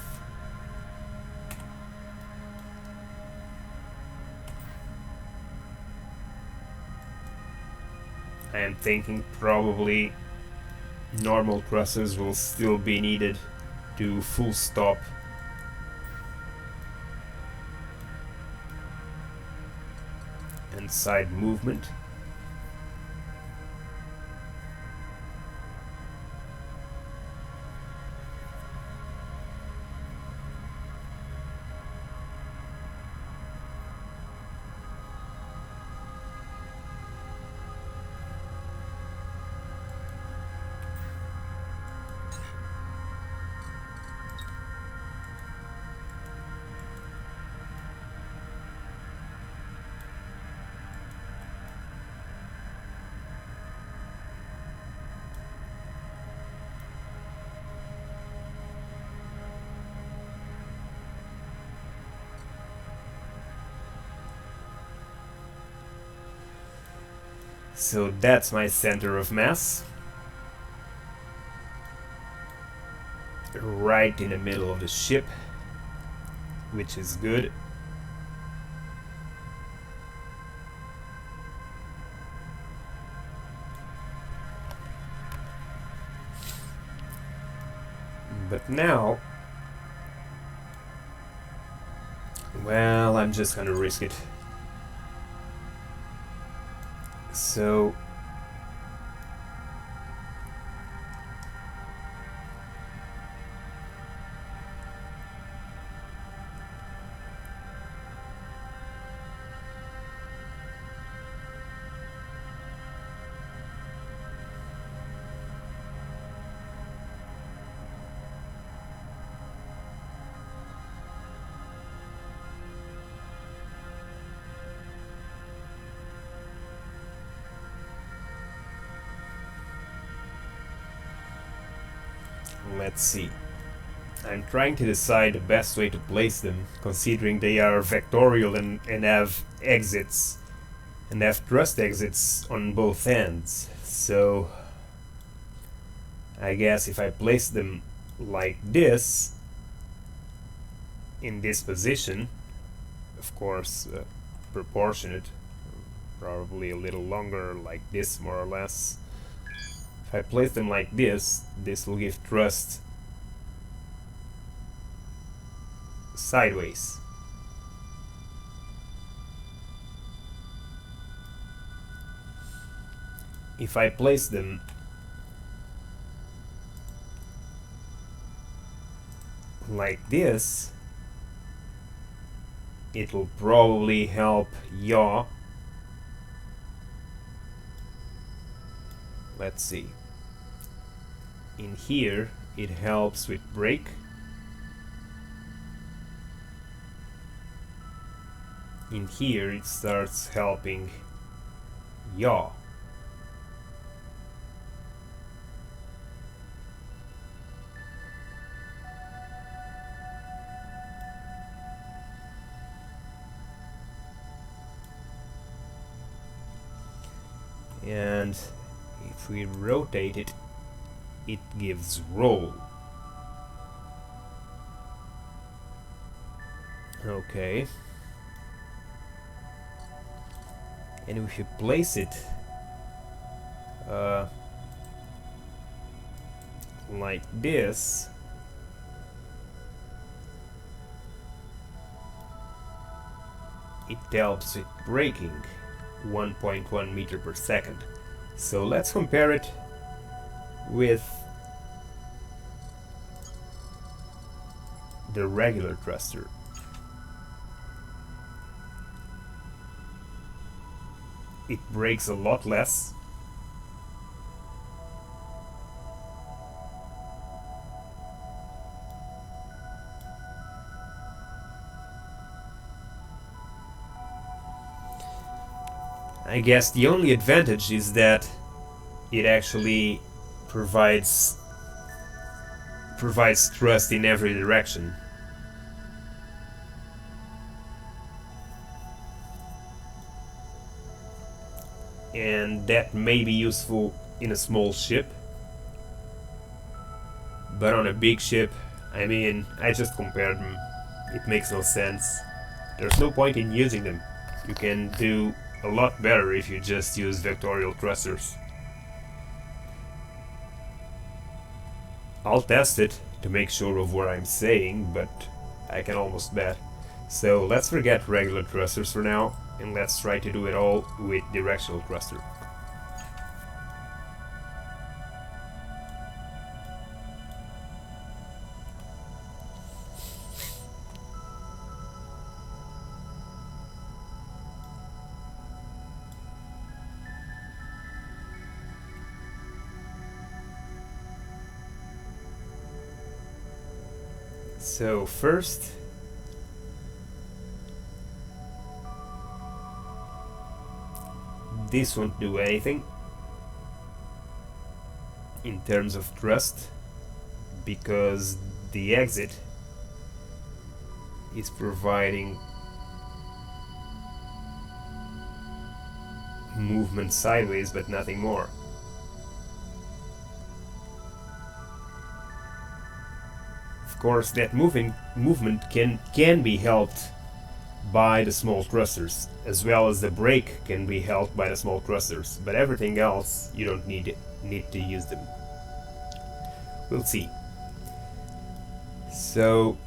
I am thinking probably normal thrusters will still be needed to full stop and side movement. So that's my center of mass. Right in the middle of the ship, which is good. But now, well, I'm just gonna risk it. So Let's see. I'm trying to decide the best way to place them, considering they are vectorial and have exits, and have thrust exits on both ends. So I guess if I place them like this, in this position, of course proportionate, probably a little longer, like this more or less. If I place them like this, this will give thrust sideways. If I place them like this, it will probably help yaw. Let's see. In here, it helps with brake. In here, it starts helping yaw. And if we rotate it, it gives roll. Okay. And if you place it like this, it helps with braking 1.1 meter per second. So let's compare it with the regular thruster. It brakes a lot less. I guess the only advantage is that it actually provides thrust in every direction. And that may be useful in a small ship, but on a big ship, I mean, I just compared them. It makes no sense. There's no point in using them. You can do a lot better if you just use vectorial thrusters. I'll test it to make sure of what I'm saying, but I can almost bet. So let's forget regular thrusters for now, and let's try to do it all with directional thruster. So first, this won't do anything in terms of thrust because the exit is providing movement sideways but nothing more. Of course, that movement can be helped by the small thrusters, as well as the brake can be helped by the small thrusters, but everything else you don't need to use them. We'll see. So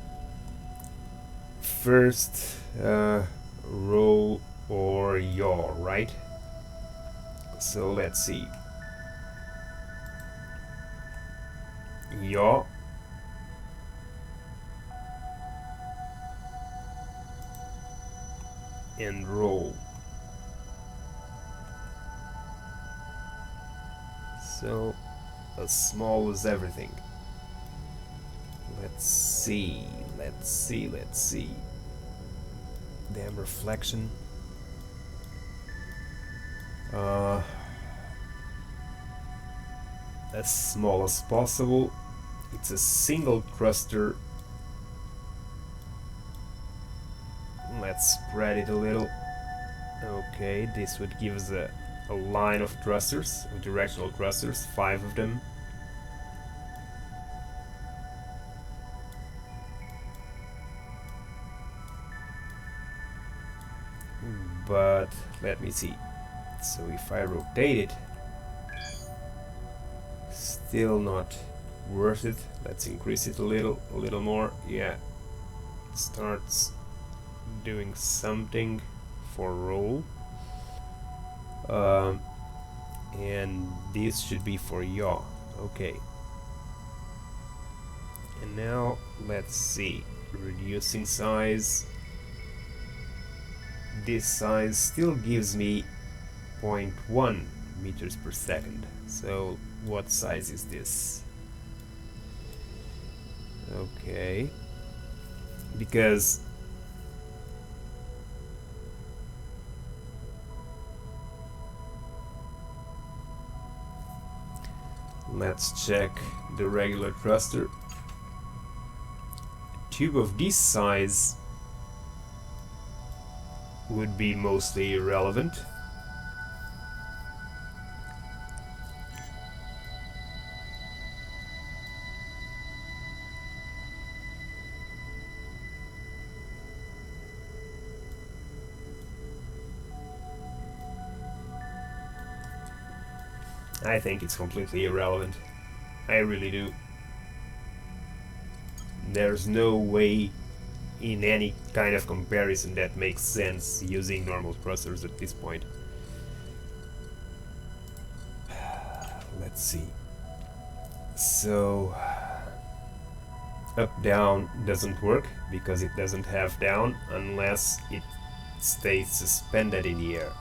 first, roll or yaw, right? So let's see. Yaw. And roll. So as small as everything. Let's see. Damn reflection. As small as possible. it's a single cluster. Let's spread it a little. Okay, this would give us a line of clusters, of directional clusters, 5 of them. But let me see. So if I rotate it, still not worth it. Let's increase it a little more. Yeah, it starts doing something for roll. And this should be for yaw. Okay. And now let's see. Reducing size. This size still gives me 0.1 meters per second. So what size is this? Okay. Because let's check the regular cluster. A tube of this size would be mostly irrelevant. I think it's completely irrelevant. I really do. There's no way in any kind of comparison that makes sense using normal clusters at this point. Let's see. So up down doesn't work because it doesn't have down unless it stays suspended in the air.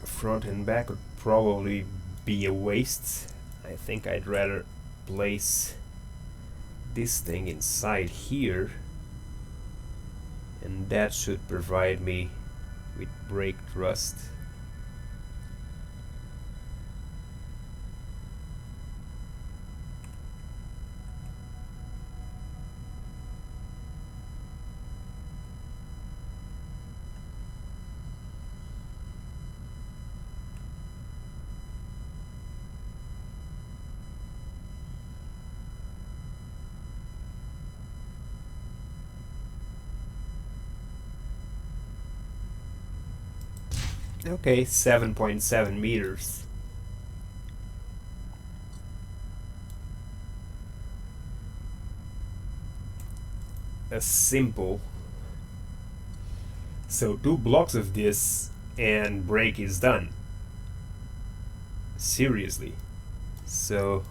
Front and back would probably be a waste. I think I'd rather place this thing inside here, and that should provide me with brake thrust. Okay, 7.7 meters. A simple. So 2 blocks of this and brake is done. Seriously. So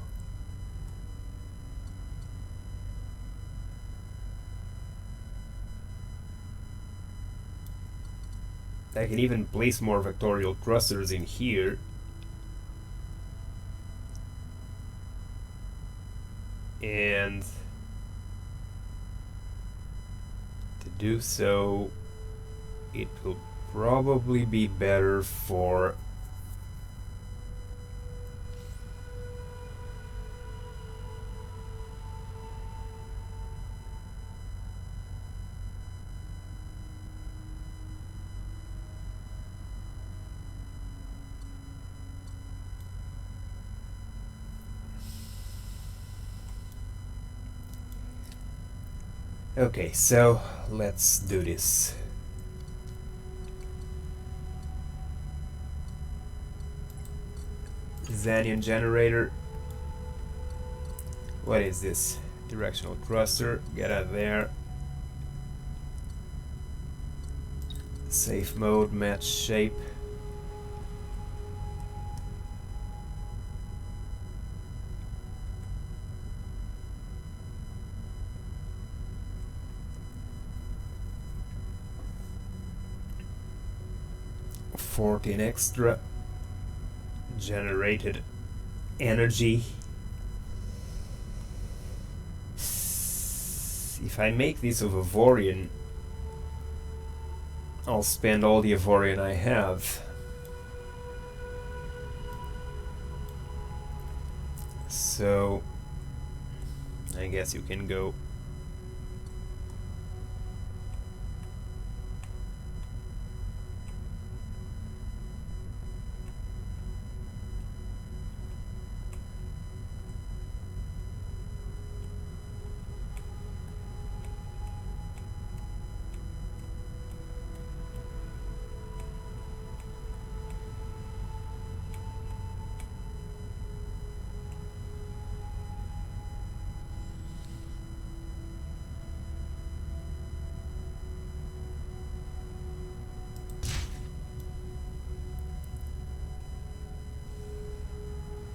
I can even place more vectorial clusters in here. And to do so, it will probably be better for okay, so let's do this. Xanion generator. What is this? Directional cluster. Get out of there. Safe mode, match shape. $14 extra. generated energy. If I make this of Avorion, I'll spend all the Avorion I have. So I guess you can go.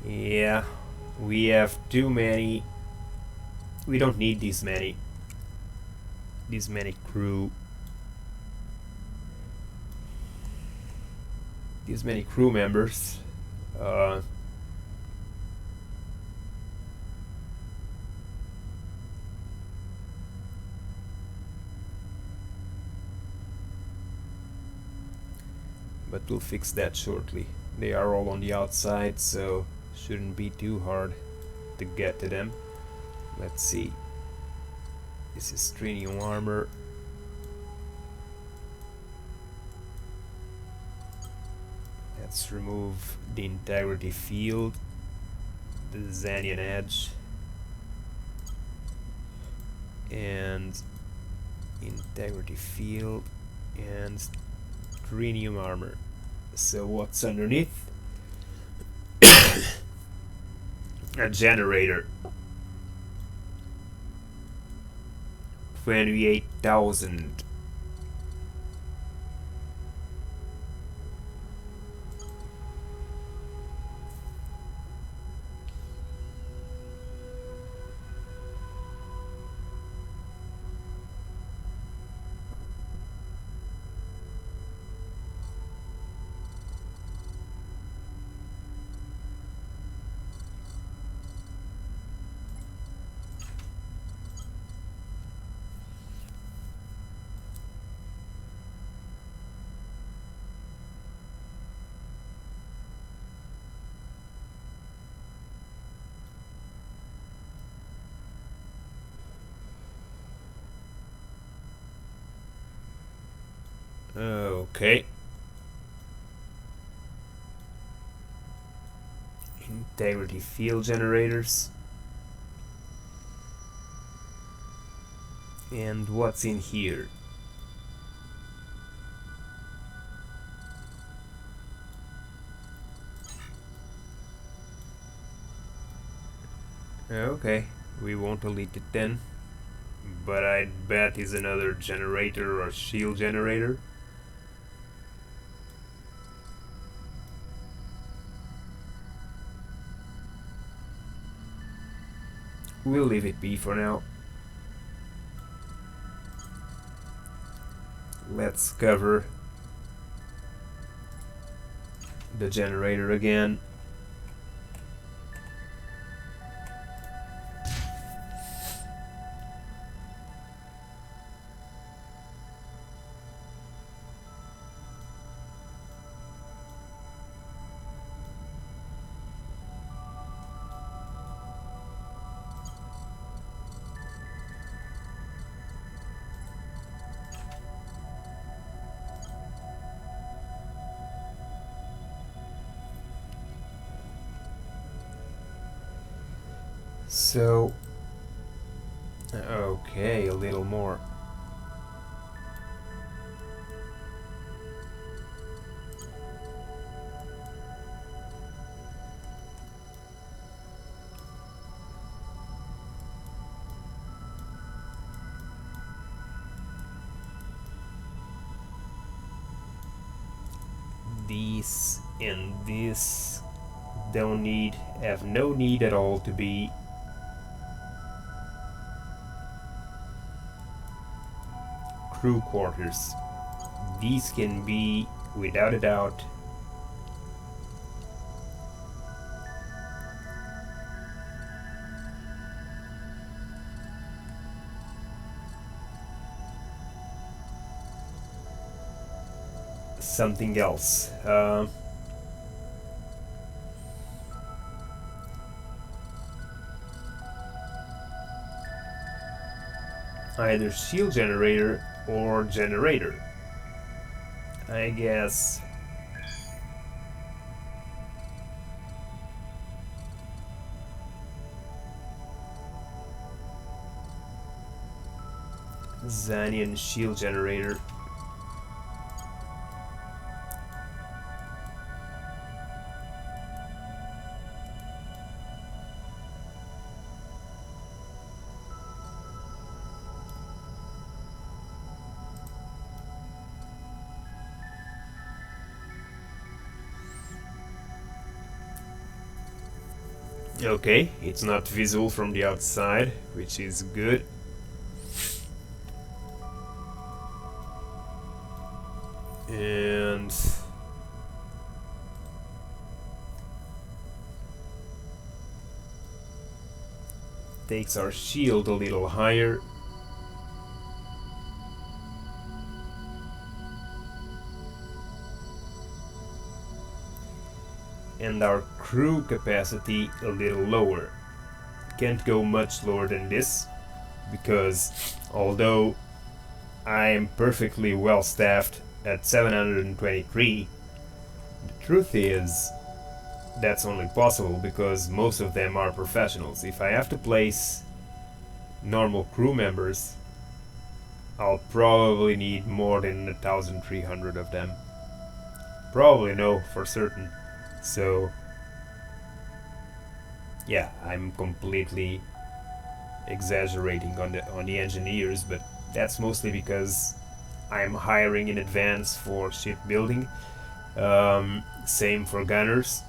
Yeah, we have too many. We don't need these many crew. These many crew members. But we'll fix that shortly. They are all on the outside, so shouldn't be too hard to get to them. Let's see. This is Trinium armor. Let's remove the integrity field, the Xanian edge, and integrity field, and Trinium armor. So what's underneath? A generator. 28,000. Okay. Integrity field generators. And what's in here? Okay, we won't delete it then. But I bet is another generator or shield generator. We'll leave it be for now. Let's cover the generator again. So, okay, a little more. These and this have no need at all to be crew quarters. These can be, without a doubt, something else. Either shield generator or generator. I guess Zanian shield generator. Okay, it's not visible from the outside, which is good. And takes our shield a little higher. And our crew capacity a little lower. Can't go much lower than this, because although I am perfectly well staffed at 723, the truth is that's only possible because most of them are professionals. If I have to place normal crew members, I'll probably need more than 1,300 of them. Probably know for certain. So yeah, I'm completely exaggerating on the engineers, but that's mostly because I'm hiring in advance for shipbuilding. Same for gunners.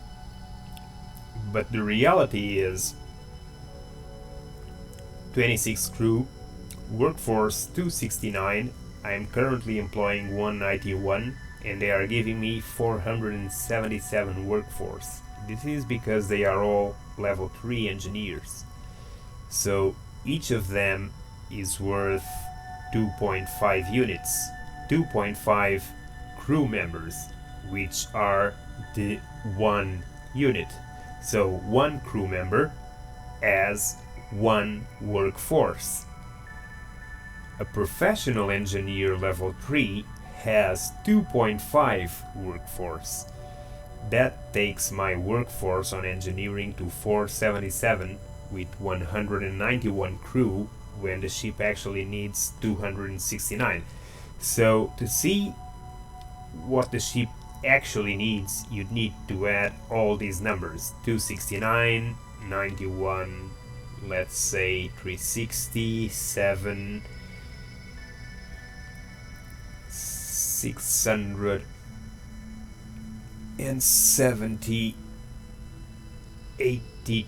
But the reality is 26 crew, workforce 269. I'm currently employing 191 and they are giving me 477 workforce. This is because they are all level 3 engineers. So each of them is worth 2.5 units, 2.5 crew members, which are the 1 unit. So 1 crew member as 1 workforce. A professional engineer level 3 has 2.5 workforce. That takes my workforce on engineering to 477 with 191 crew when the ship actually needs 269. So to see what the ship actually needs, you'd need to add all these numbers: 269, 91, let's say 360, 7, 670, 84,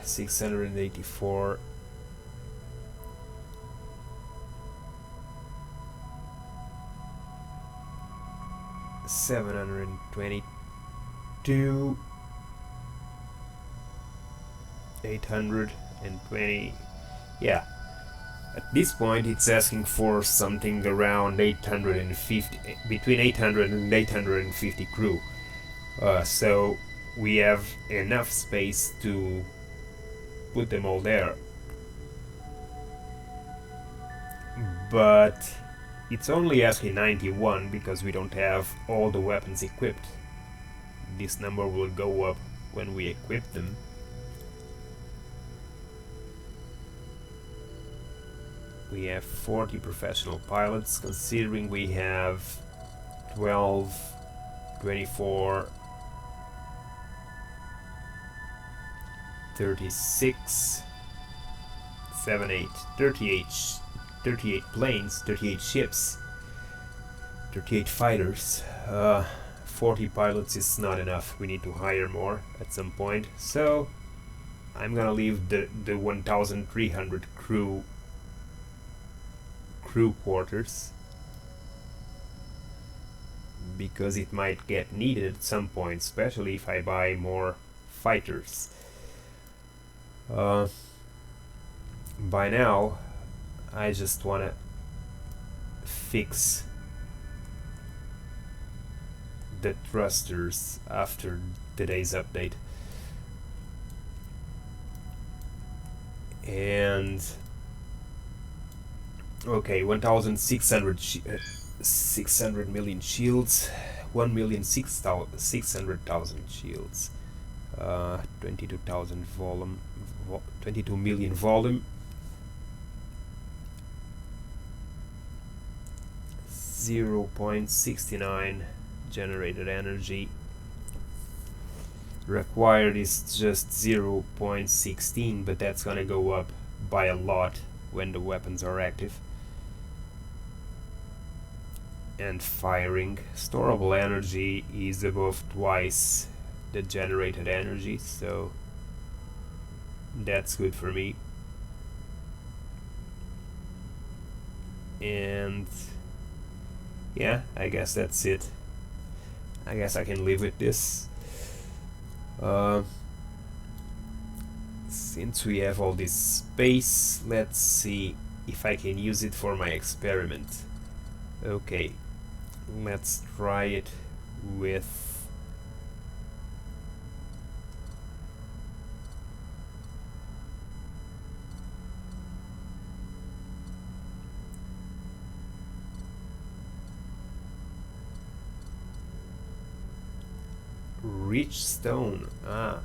684, 722, 820. Yeah, at this point it's asking for something around 850, between 800 and 850 crew. So we have enough space to put them all there. But it's only asking 91 because we don't have all the weapons equipped. This number will go up when we equip them. We have 40 professional pilots, considering we have 12, 24, 36, 7, 8, 38 planes, 38 ships, 38 fighters. 40 pilots is not enough. We need to hire more at some point. So I'm gonna leave the 1,300 crew quarters because it might get needed at some point, especially if I buy more fighters. By now I just wanna fix the thrusters after today's update. And okay, 600 million shields, 1,600,000 shields, 22,000 volume, 22 million volume, 0.69 generated energy. Required is just 0.16, but that's gonna go up by a lot when the weapons are active. And firing, storable energy is above twice the generated energy, so that's good for me. And yeah, I guess that's it. I guess I can live with this. Since we have all this space, let's see if I can use it for my experiment. Okay, let's try it with Rich Stone. Ah,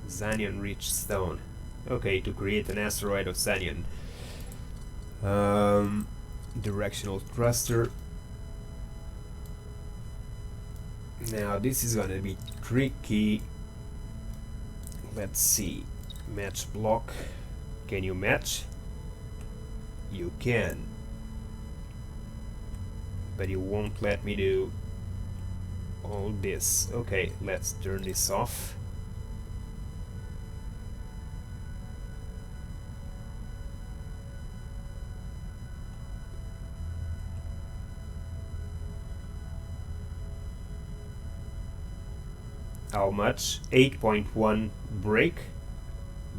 Xanion Rich Stone. Okay, to create an asteroid of Xanion. Directional thruster. Now this is gonna be tricky. Let's see. Match block. Can you match? You can. But you won't let me do all this. Okay, let's turn this off. How much? 8.1 break.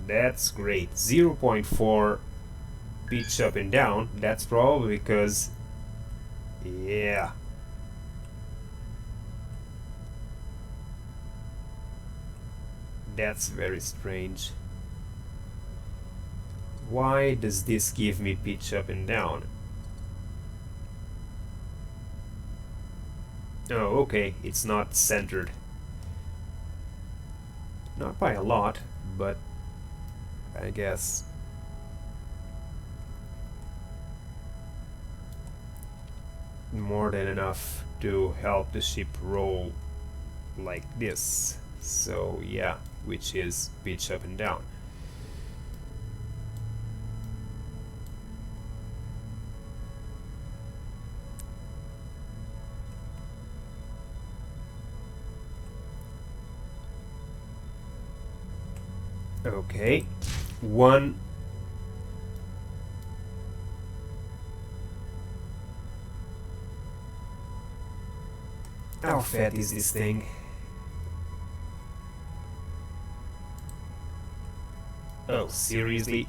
That's great. 0.4 pitch up and down. That's probably because, yeah, that's very strange. Why does this give me pitch up and down? Oh, okay, it's not centered. Not by a lot, but I guess. More than enough to help the ship roll like this. So yeah, which is pitch up and down. Okay, one. How fat is this thing? Oh, seriously?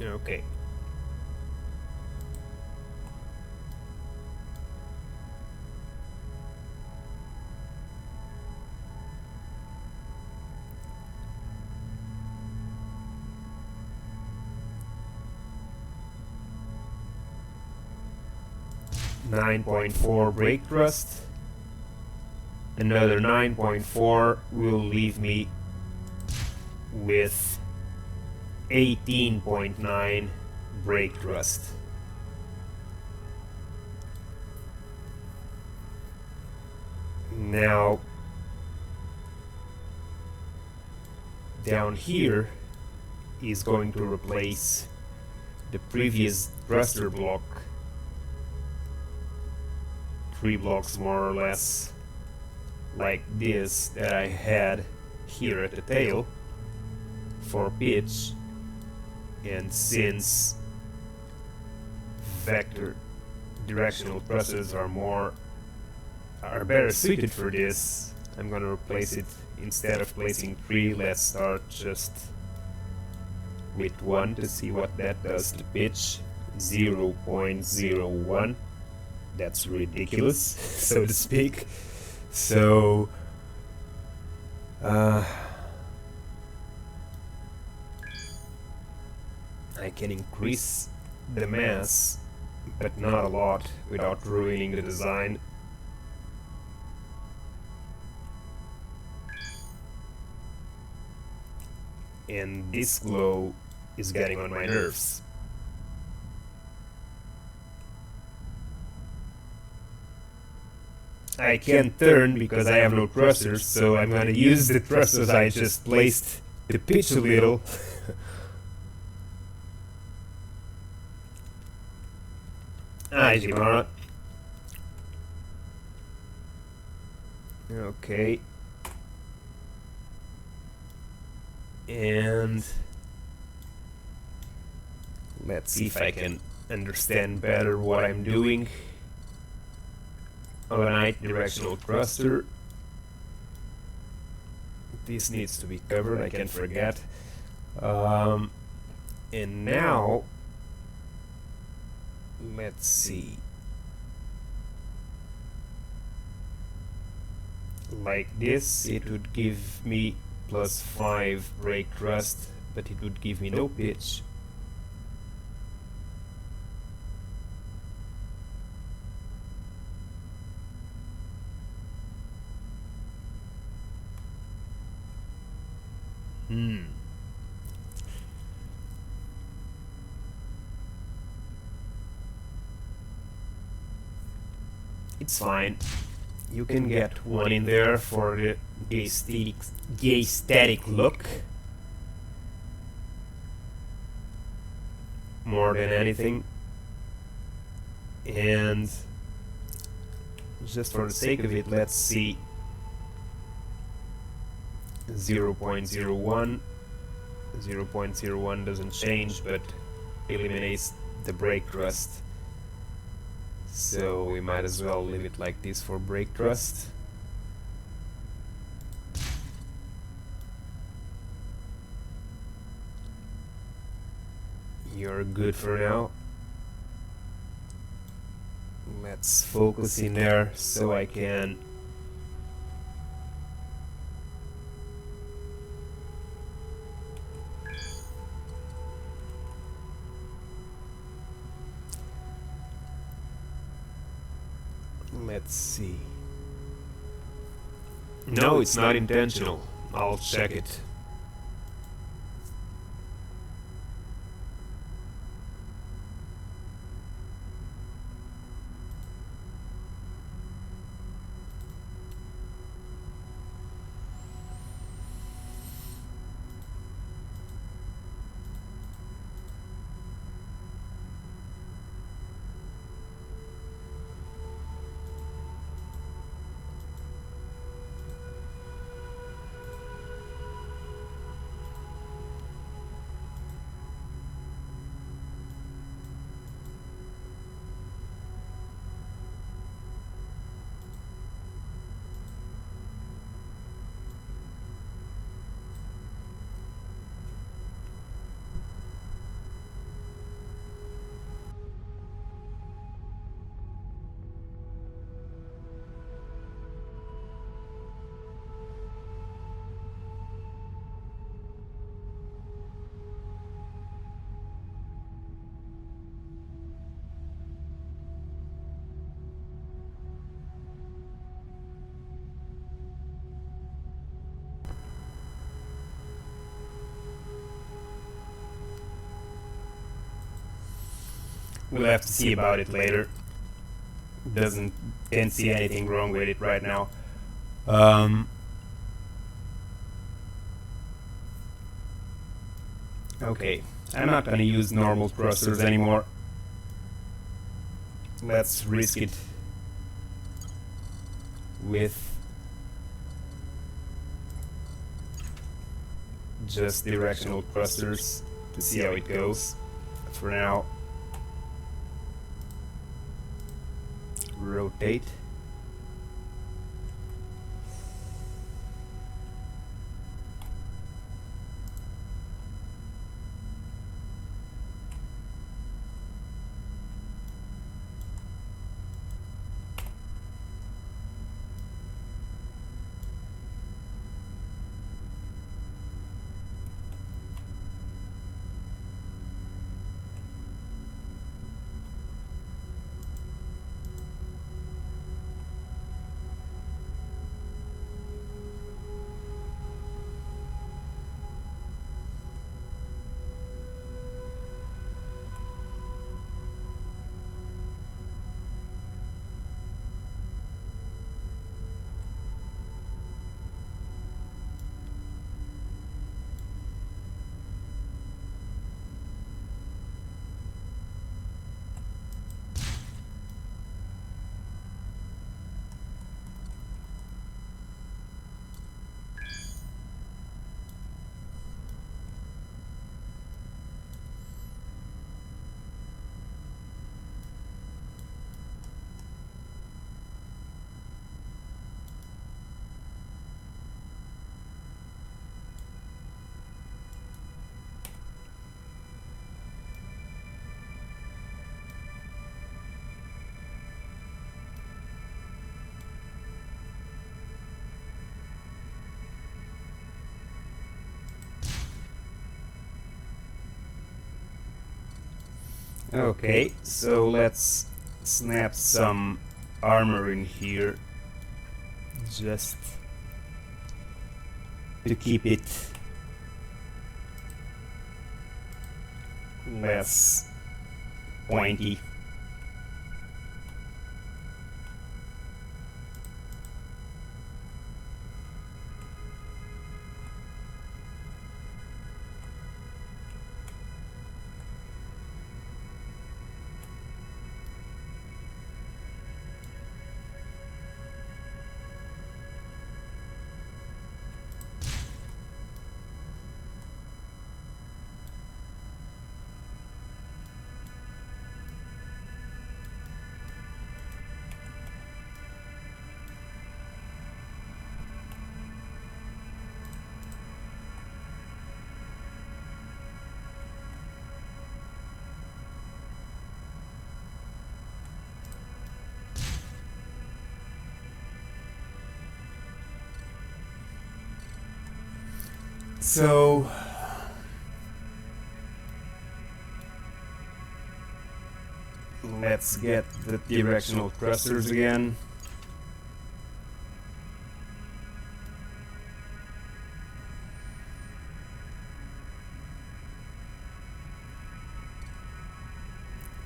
Okay. .4 brake thrust. Another 9.4 will leave me with 18.9 brake thrust. Now, down here is going to replace the previous thruster block, 3 blocks more or less, like this, that I had here at the tail for pitch. And since vector directional thrusters are better suited for this, I'm gonna replace it. Instead of placing 3, let's start just with 1 to see what that does to pitch. 0.01. That's ridiculous, so to speak. So I can increase the mass, but not a lot, without ruining the design. And this glow is getting on my nerves. I can't turn because I have no thrusters, so I'm gonna use the thrusters I just placed to pitch a little. Jimara. Okay. And let's see if I can understand better what I'm doing. Overnight directional thruster. This needs to be covered, I can't forget. And now, let's see. Like this, it would give me +5 brake thrust, but it would give me no pitch. It's fine. You can get one in there for the gay static look. More than anything. And just for the sake of it, let's see. 0.01. 0.01 doesn't change, but eliminates the brake thrust. So we might as well leave it like this for brake thrust. You're good for now. Let's focus in there so I can let's see. No, it's not intentional. I'll check it. We'll have to see about it later. Can't see anything wrong with it right now. Okay, I'm not gonna use normal thrusters anymore. Let's risk it with just directional thrusters to see how it goes. For now, rotate. Okay, so let's snap some armor in here just to keep it less pointy. So let's get the directional thrusters again.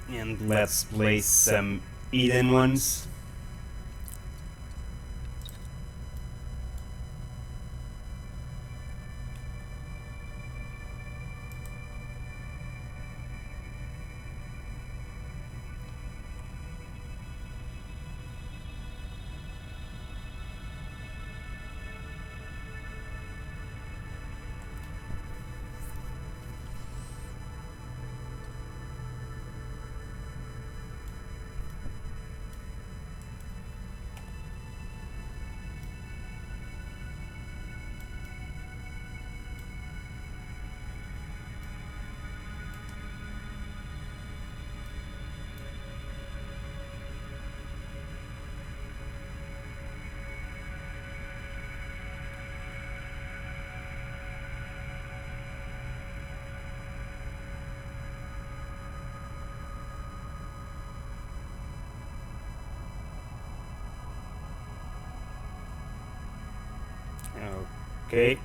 And let's place some Eden ones. Okay.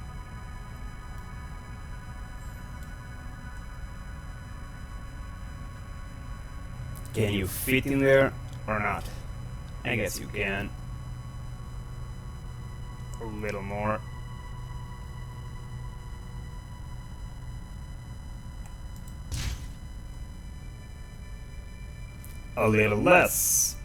Can you fit in there or not? I guess you can. A little more. A little less.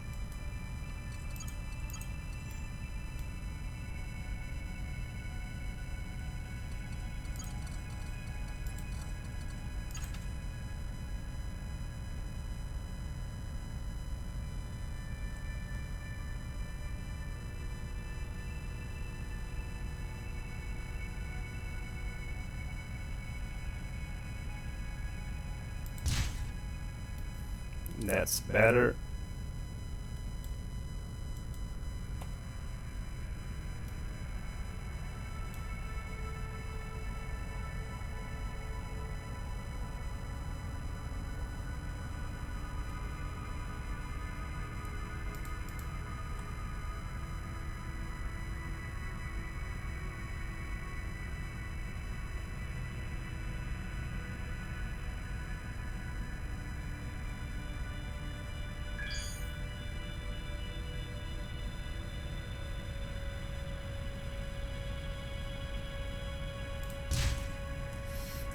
That's better.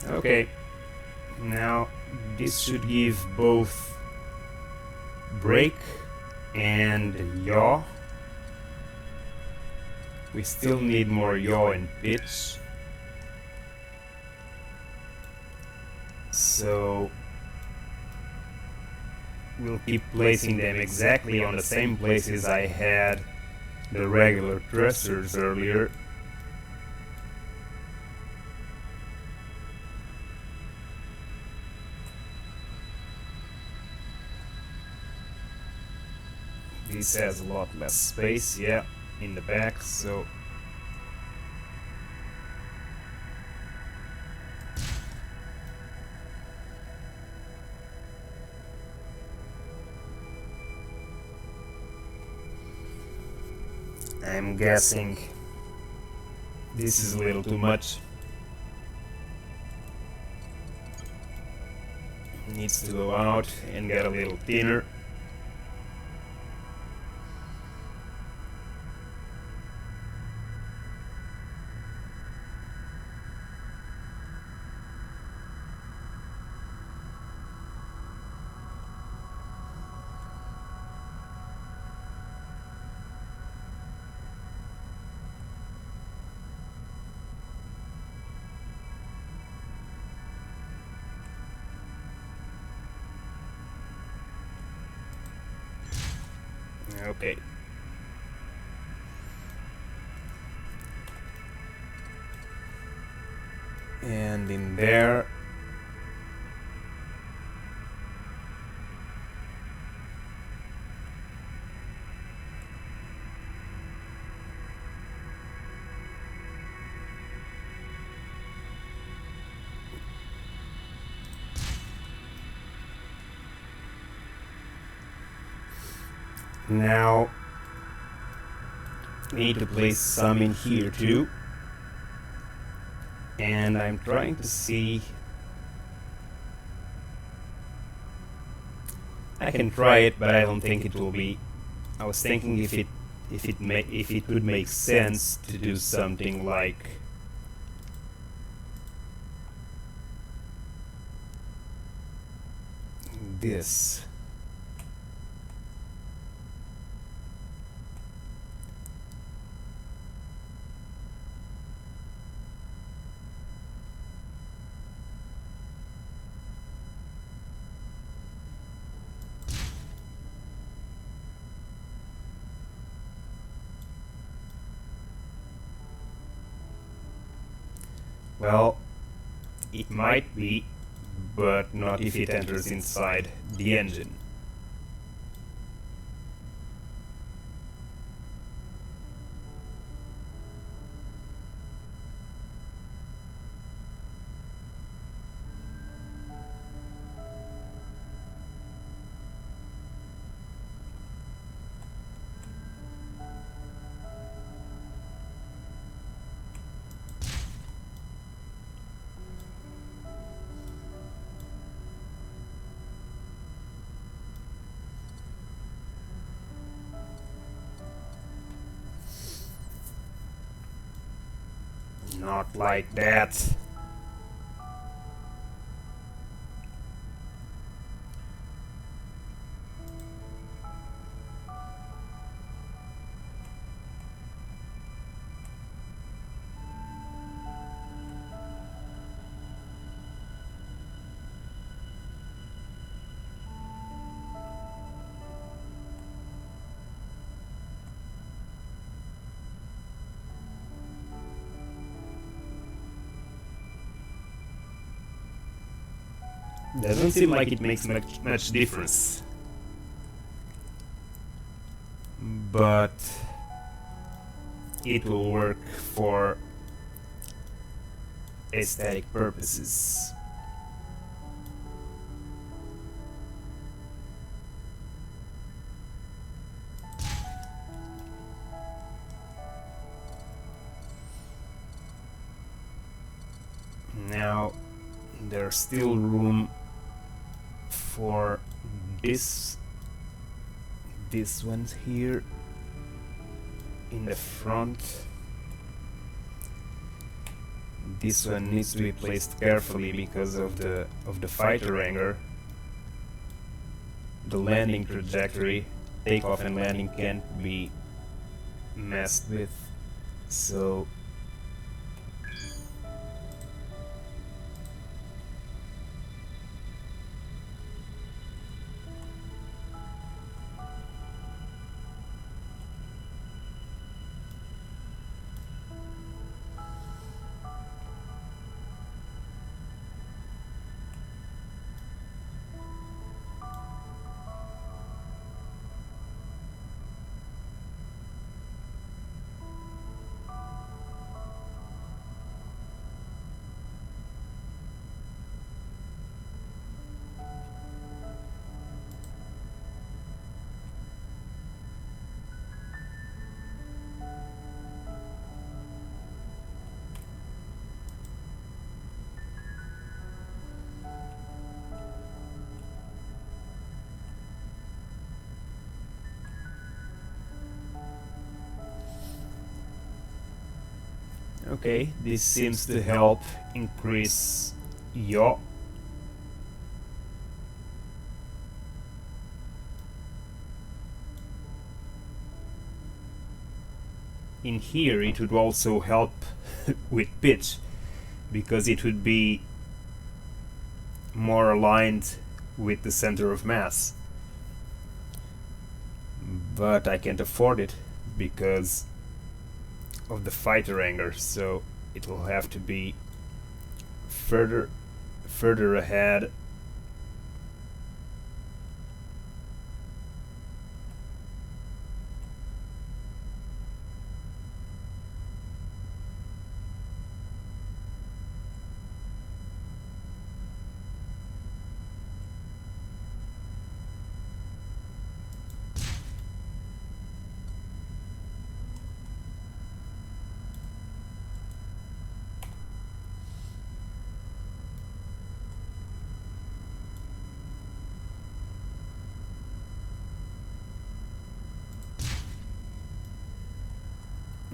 Okay, now this should give both brake and yaw. We still need more yaw and pitch. So we'll keep placing them exactly on the same places I had the regular thrusters earlier. This has a lot less space, yeah, in the back, so I'm guessing this is a little too much. Needs to go out and get a little thinner. Okay. And in there. Now, need to place some in here too. And I'm trying to see. I can try it, but I don't think it will be. I was thinking if it would make sense to do something like this. Well, it might be, but not if it enters inside the engine. Not like that. Doesn't seem like it makes much difference. But it will work for aesthetic purposes. Now there's still room for this one here in the front. This one needs to be placed carefully because of the fighter hangar. The landing trajectory, takeoff and landing can't be messed with, so Okay, this seems to help increase yaw. In here it would also help with pitch, because it would be more aligned with the center of mass. But I can't afford it because of the fighter anger, so it will have to be further ahead.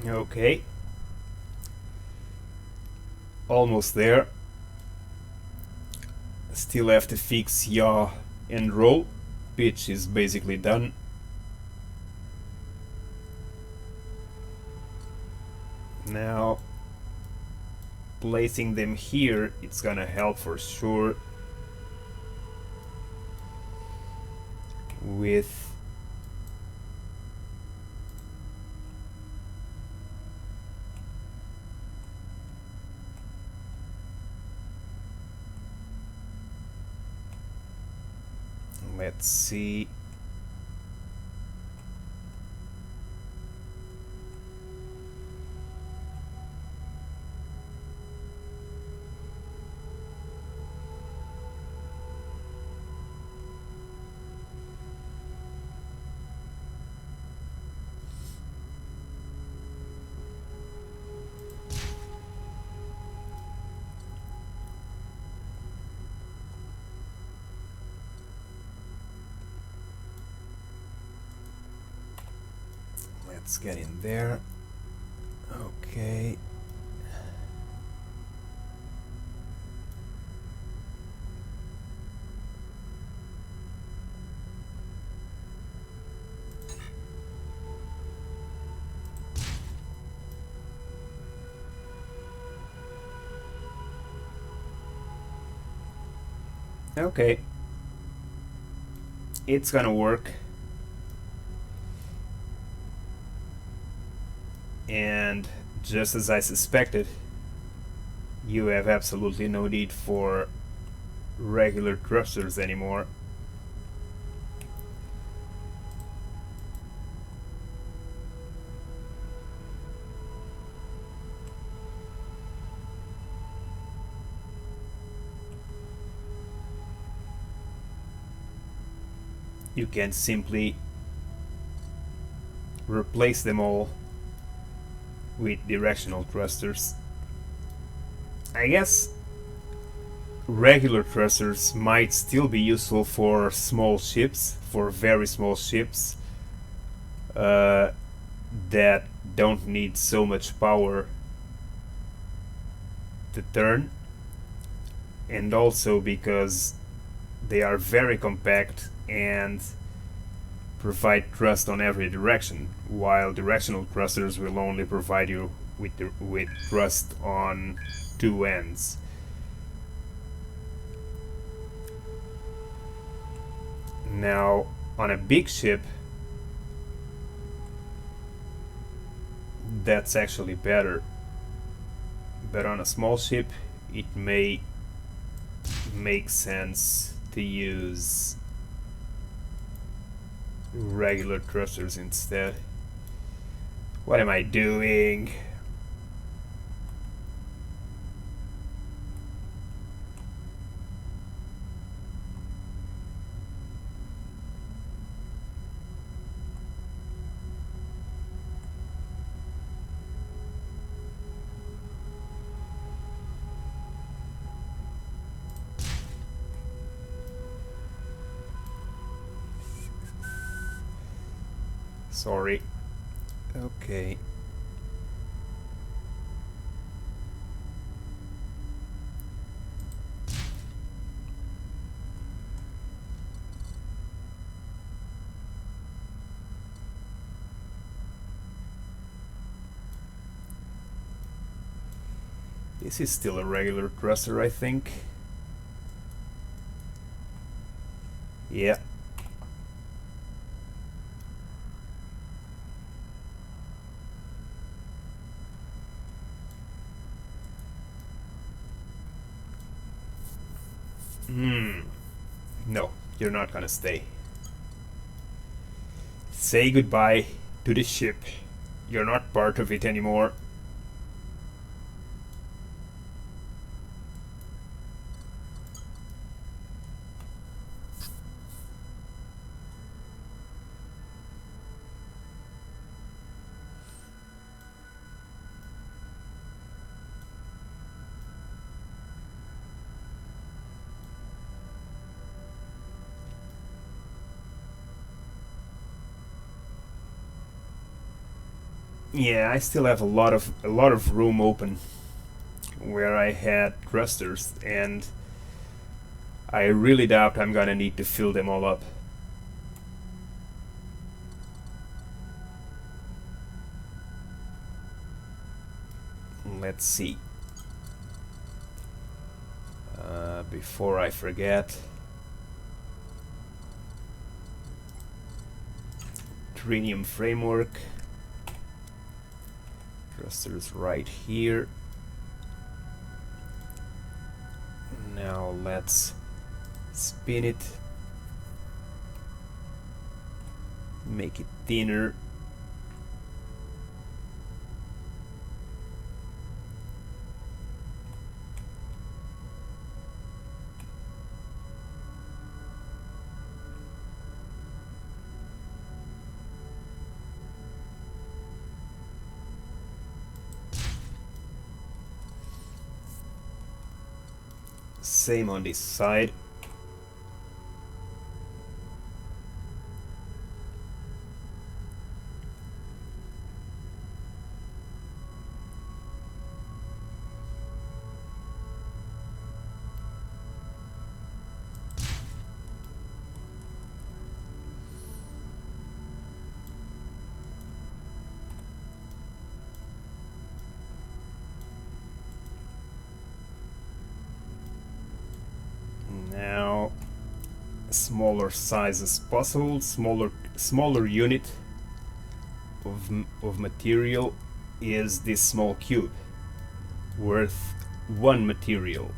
Okay, almost there. Still have to fix yaw and roll. Pitch is basically done. Now placing them here, it's gonna help for sure with let's see. Let's get in there. Okay. Okay. It's gonna work. And just as I suspected, you have absolutely no need for regular thrusters anymore. You can simply replace them all with directional thrusters. I guess regular thrusters might still be useful for small ships, for very small ships that don't need so much power to turn, and also because they are very compact and provide thrust on every direction, while directional thrusters will only provide you with thrust on two ends. Now, on a big ship, that's actually better, but on a small ship, it may make sense to use regular thrusters instead. What am I doing? Sorry. Okay. This is still a regular thruster, I think. Yeah. No, you're not gonna stay. Say goodbye to the ship. You're not part of it anymore. Yeah, I still have a lot of room open where I had thrusters, and I really doubt I'm gonna need to fill them all up. Let's see. Before I forget, Trinium framework. Thrusters right here. Now let's spin it, make it thinner. Same on this side. Now, smaller size as possible, smaller unit of material is this small cube, worth 1 material.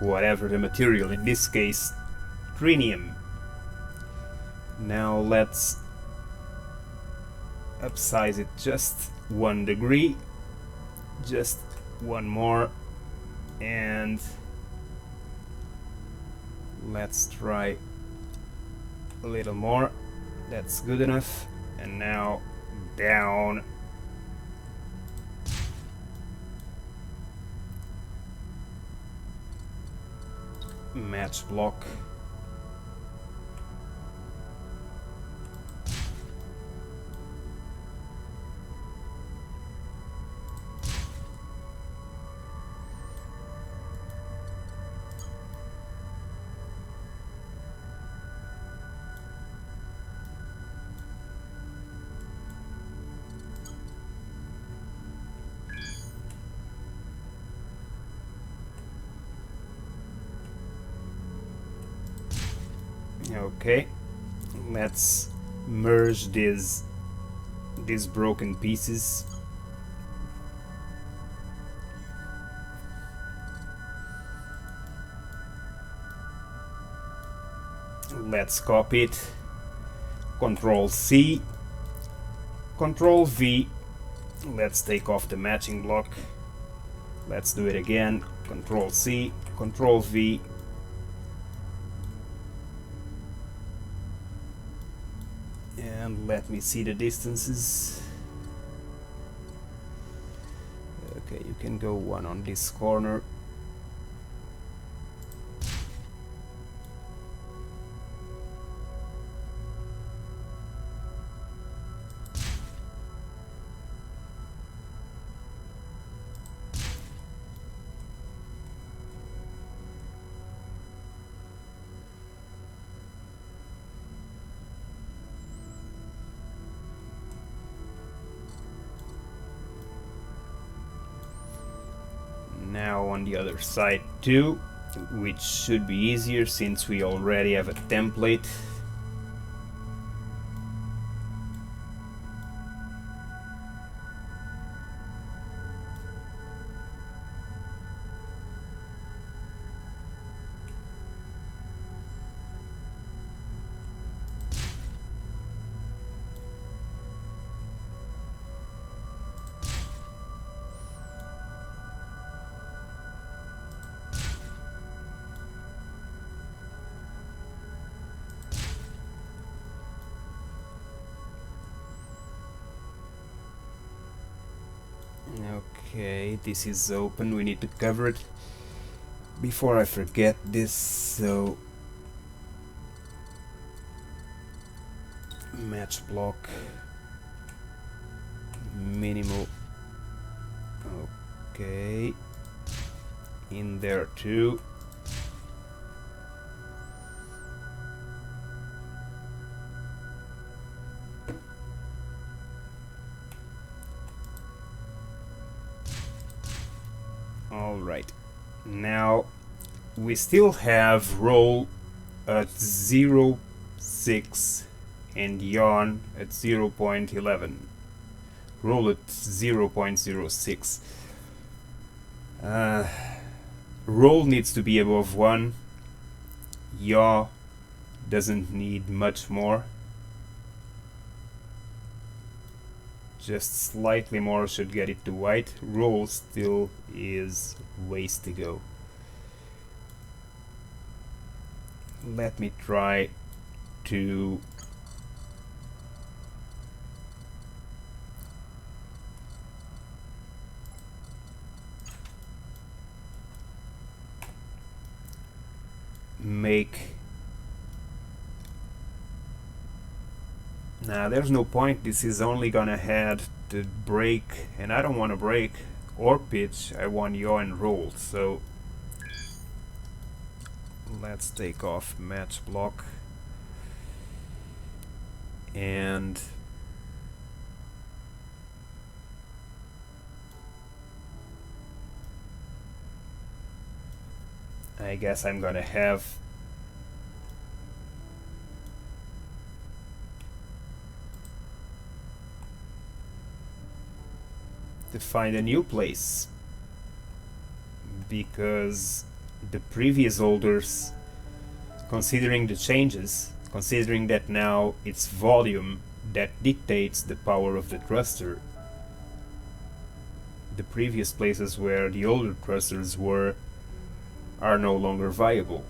Whatever the material, in this case, trinium. Now let's upsize it just 1 degree, just one more, and let's try a little more. That's good enough. And now down. Match block. Okay, let's merge these broken pieces. Let's copy it. Control C, Control V. Let's take off the matching block. Let's do it again. Control C, Control V. And let me see the distances. Okay, you can go one on this corner. now on the other side too, which should be easier since we already have a template. Okay, this is open, we need to cover it before I forget this, so match block, minimal, okay, in there too. Alright, now we still have roll at 0.6 and yawn at 0.11. Roll at 0.06. Roll needs to be above 1. Yaw doesn't need much more. Just slightly more should get it to white. Roll still is ways to go. Let me try to make. Nah, there's no point. This is only gonna head to break, and I don't want to break or pitch. I want yaw and roll. So let's take off match block and I guess I'm gonna have to find a new place, because the previous holders, considering the changes, considering that now it's volume that dictates the power of the thruster, the previous places where the older thrusters were are no longer viable.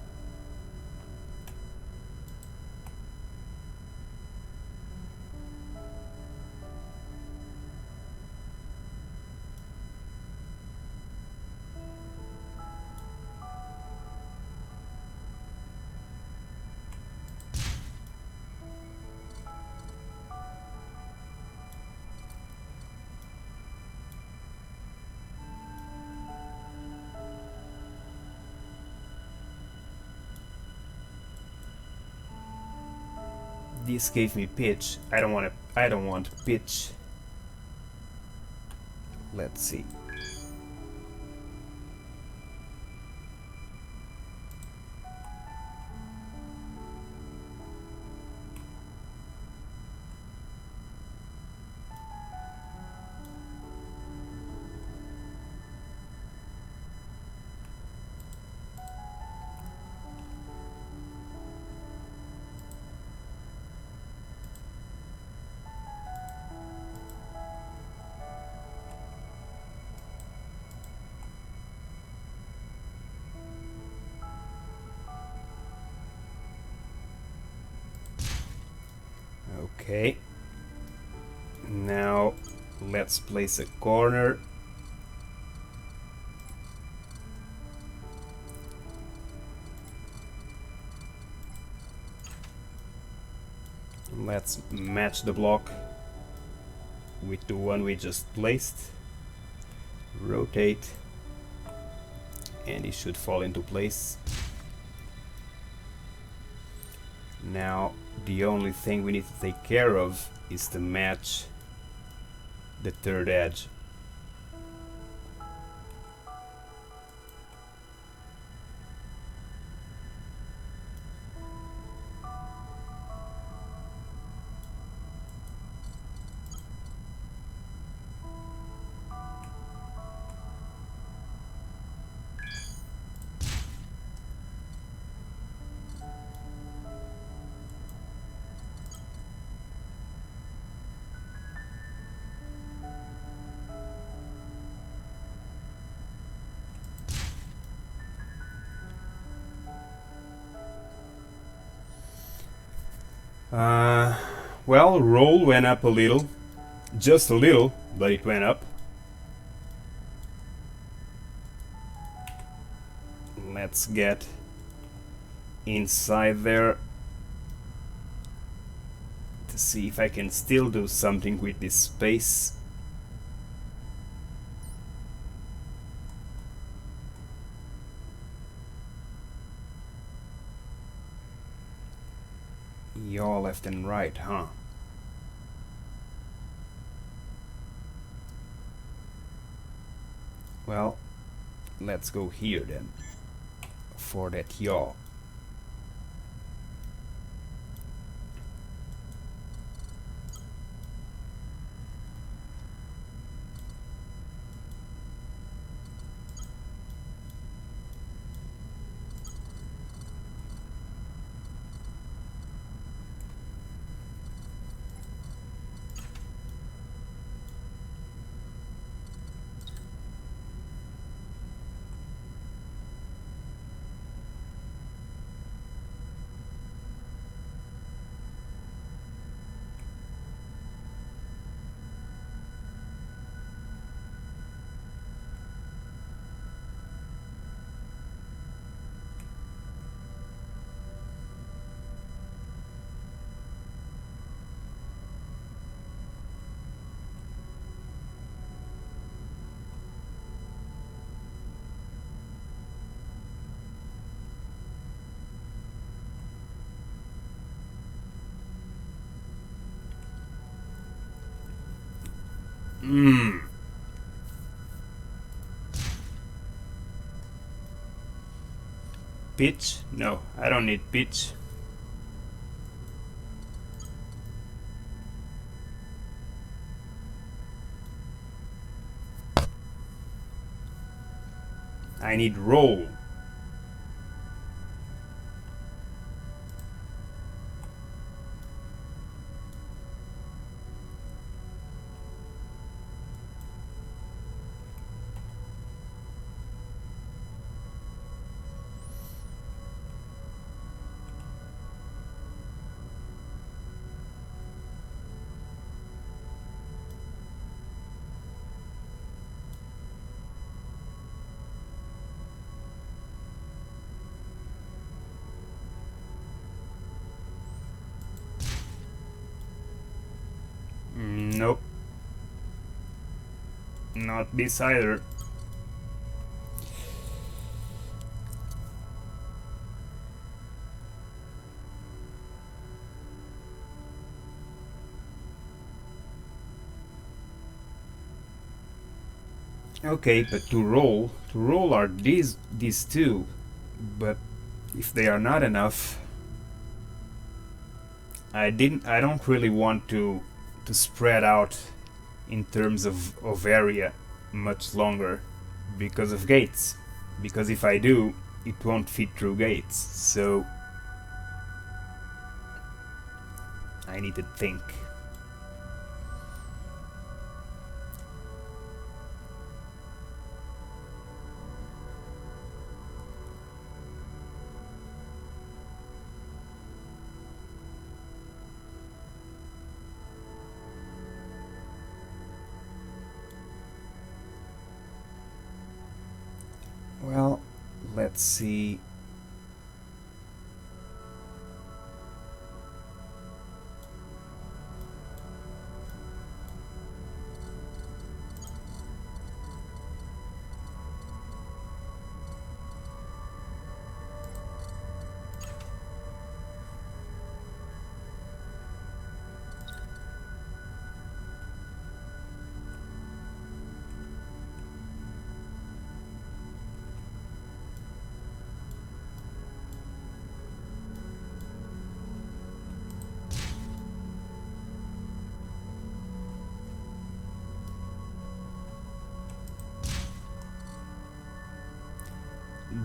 This gave me pitch. I don't want pitch. Let's see. Okay, now let's place a corner. Let's match the block with the one we just placed. Rotate, and it should fall into place. Now the only thing we need to take care of is to match the third edge. Well, roll went up a little. Just a little, but it went up. Let's get inside there to see if I can still do something with this space. Yaw left and right, huh? Well, let's go here then for that yaw. Pitch? No, I don't need pitch. I need roll. Nope. Not this either. Okay, but to roll are these two, but if they are not enough, I don't really want to spread out in terms of area much longer because of gates. Because if I do, it won't fit through gates. So I need to think. Well, let's see.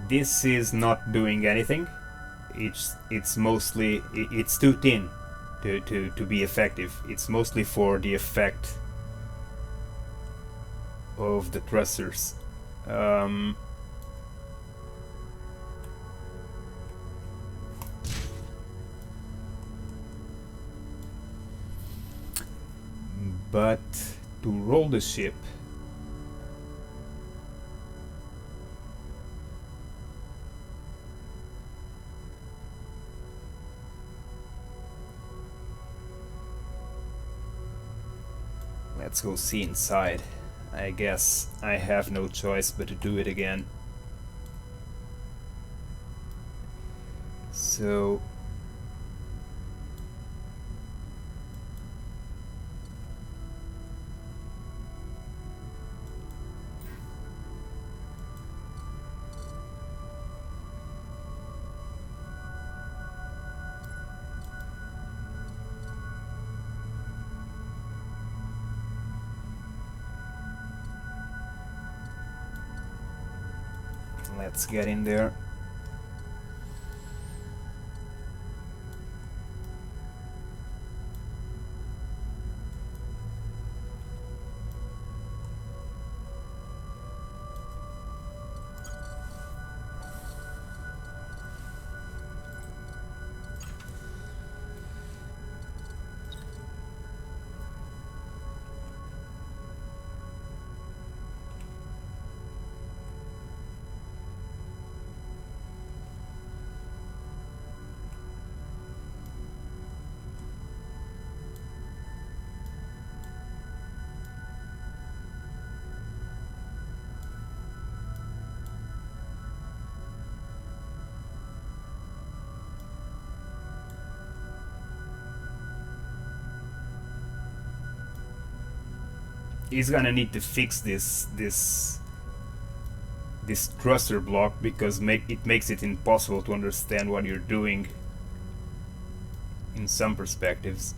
This is not doing anything. It's mostly it's too thin to be effective. It's mostly for the effect of the thrusters. But to roll the ship, let's go see inside. I guess I have no choice but to do it again. So let's get in there. He's gonna need to fix this thruster block, because it makes it impossible to understand what you're doing in some perspectives.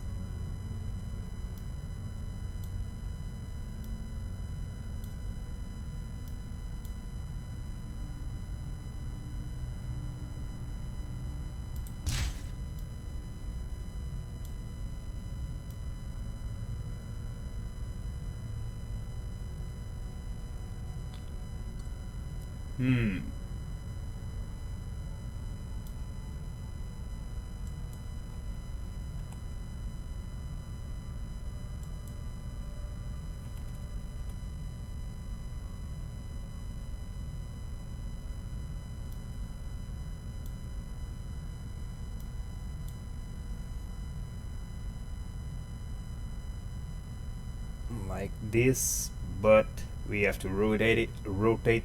Like this, but we have to rotate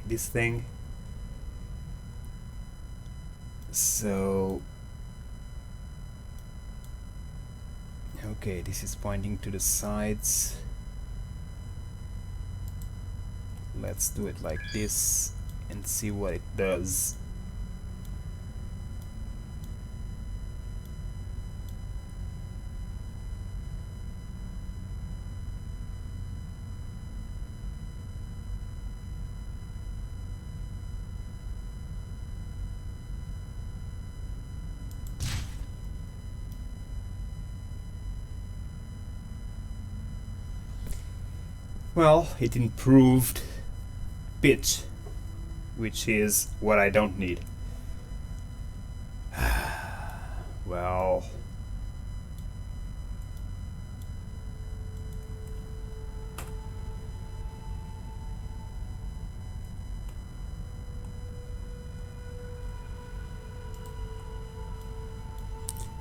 this thing. So okay, this is pointing to the sides. Let's do it like this and see what it does. Well, it improved pitch, which is what I don't need. Well,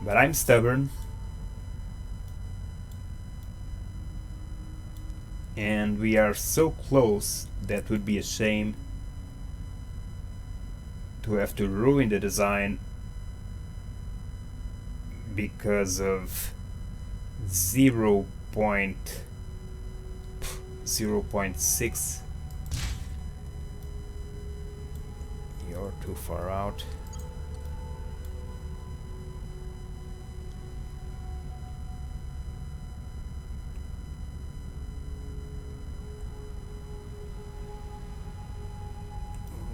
but I'm stubborn. And we are so close that would be a shame to have to ruin the design because of 0.6. You're too far out.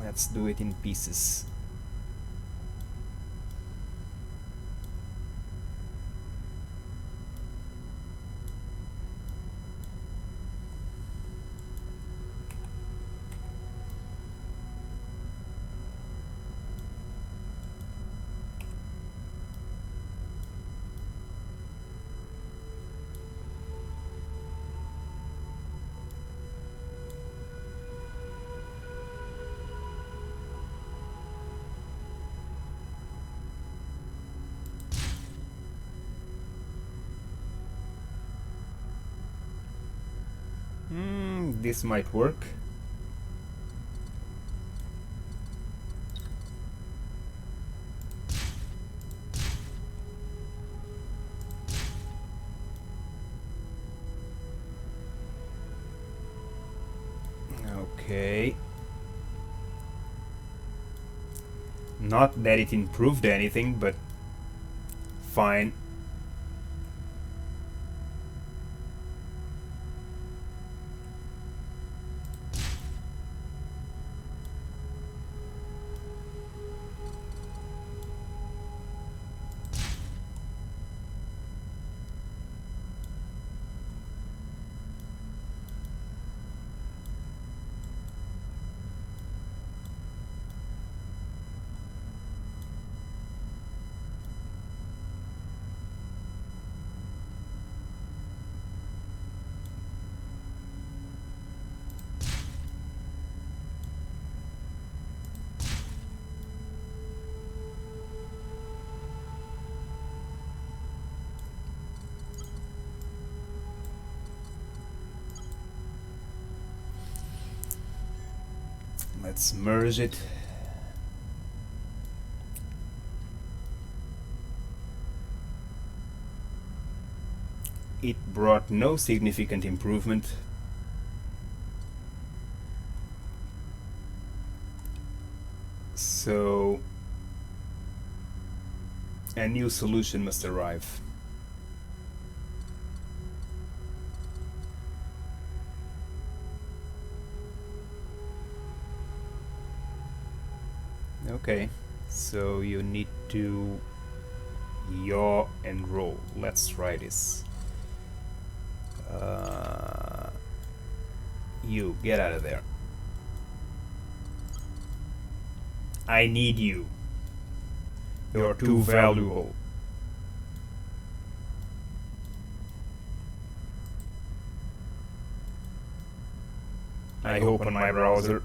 Let's do it in pieces. this might work. Okay. Not that it improved anything, but fine. Let's merge it. It brought no significant improvement. So a new solution must arrive. Okay, so you need to yaw and roll. Let's try this. You, get out of there. I need you. You're too valuable. I open my browser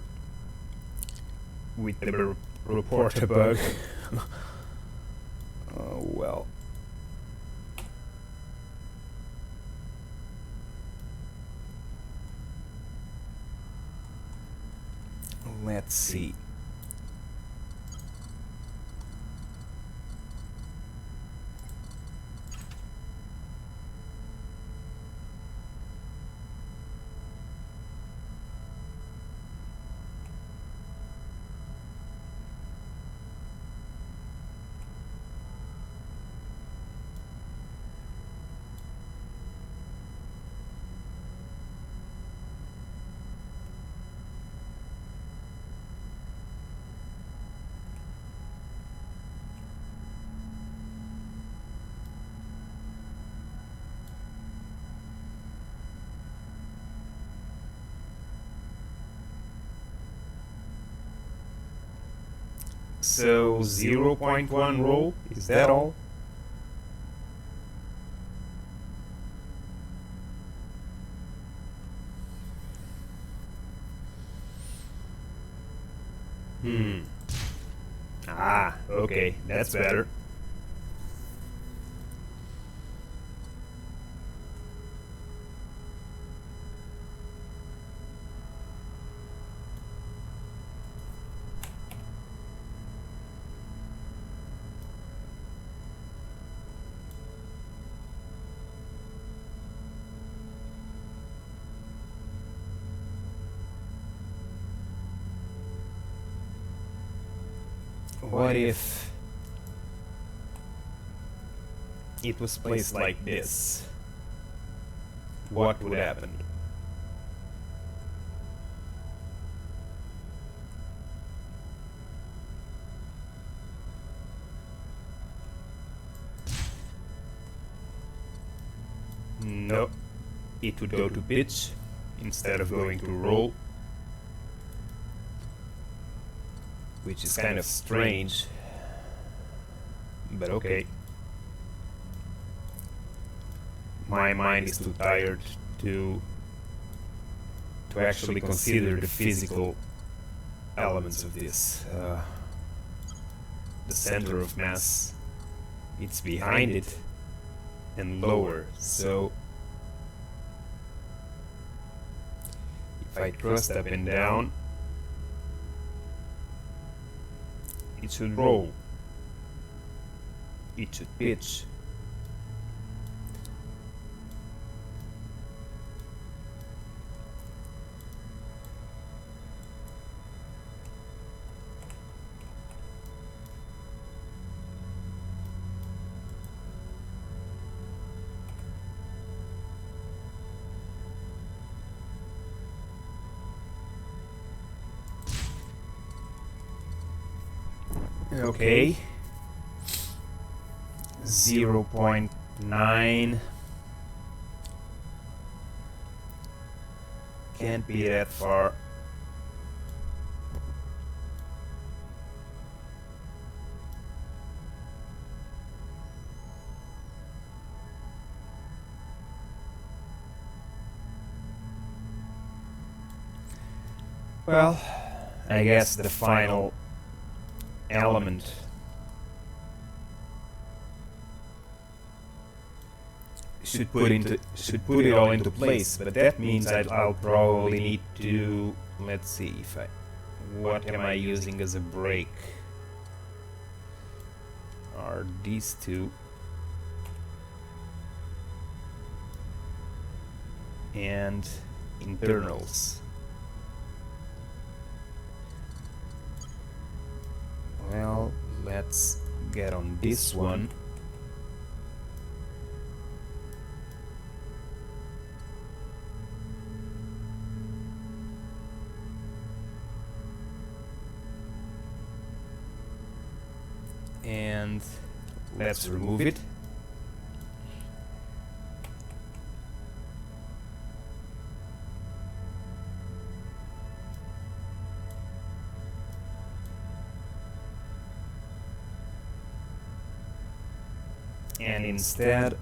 with the report a bug. Oh well. Let's see. So 0.1 roll, is that all? Ah, okay, that's better. What if it was placed like this? What would happen? No, it would go to pitch instead of going to roll, which is kind of strange, but okay. My mind is too tired to actually consider the physical elements of this. The center of mass, it's behind it and lower, so if I thrust up and down, it should roll. It should pitch. Okay. 0.9. Can't be that far. Well, I guess the final element should put it all into place, but that means I'll probably need to, let's see, what am I using as a brake? Are these two and internals. Well, let's get on this one. And let's remove it. And instead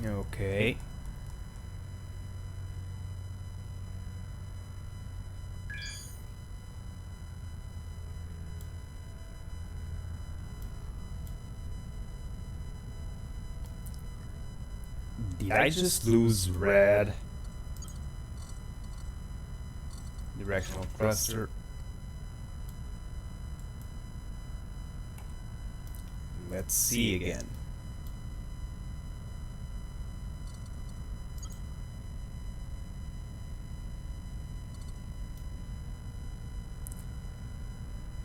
okay. Did I just lose red? Directional thruster. Let's see again.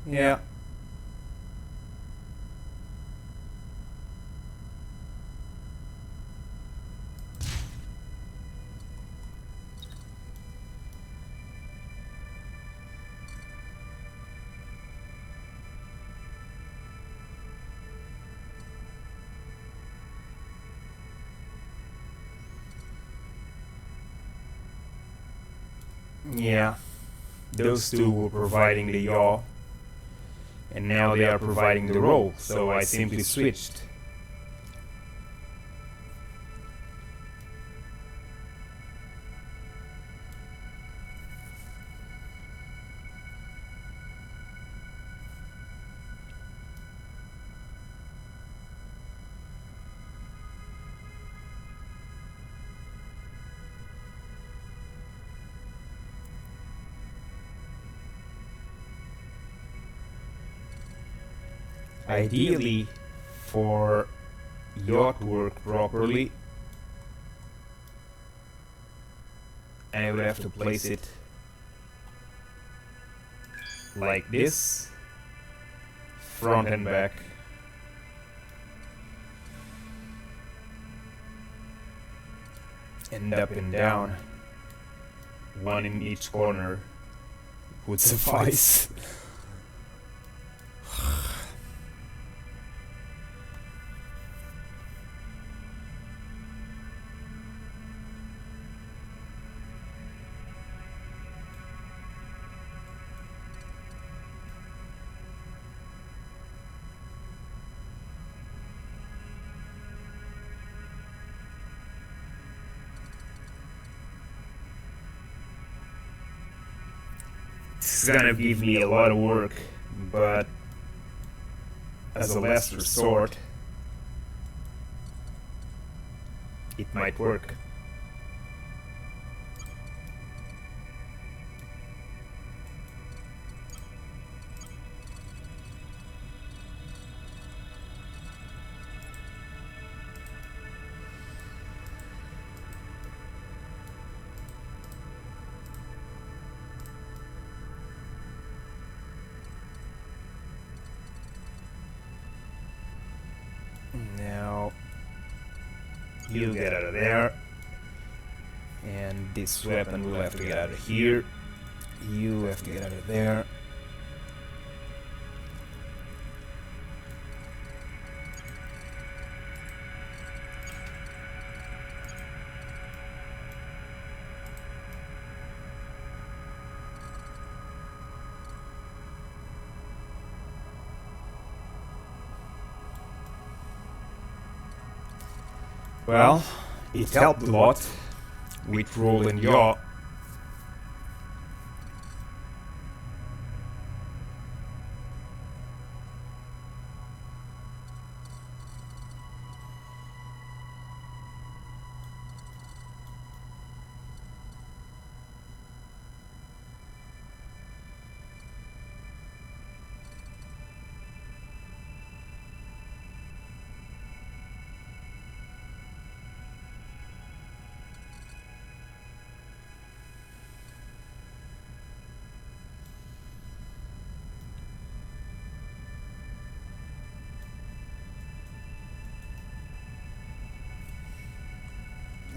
Yeah. Yeah. Those two were providing the yaw, and now they are providing the roll, so I simply switched. Ideally, for yaw to work properly, I would have to place it like this, front and back. And up and down. One in each corner would suffice. It's gonna give me a lot of work, but as a last resort, it might work. Now you get out of there, and this weapon will have to get out of here. You have to get out of there. Well, it helped a lot with roll and yaw.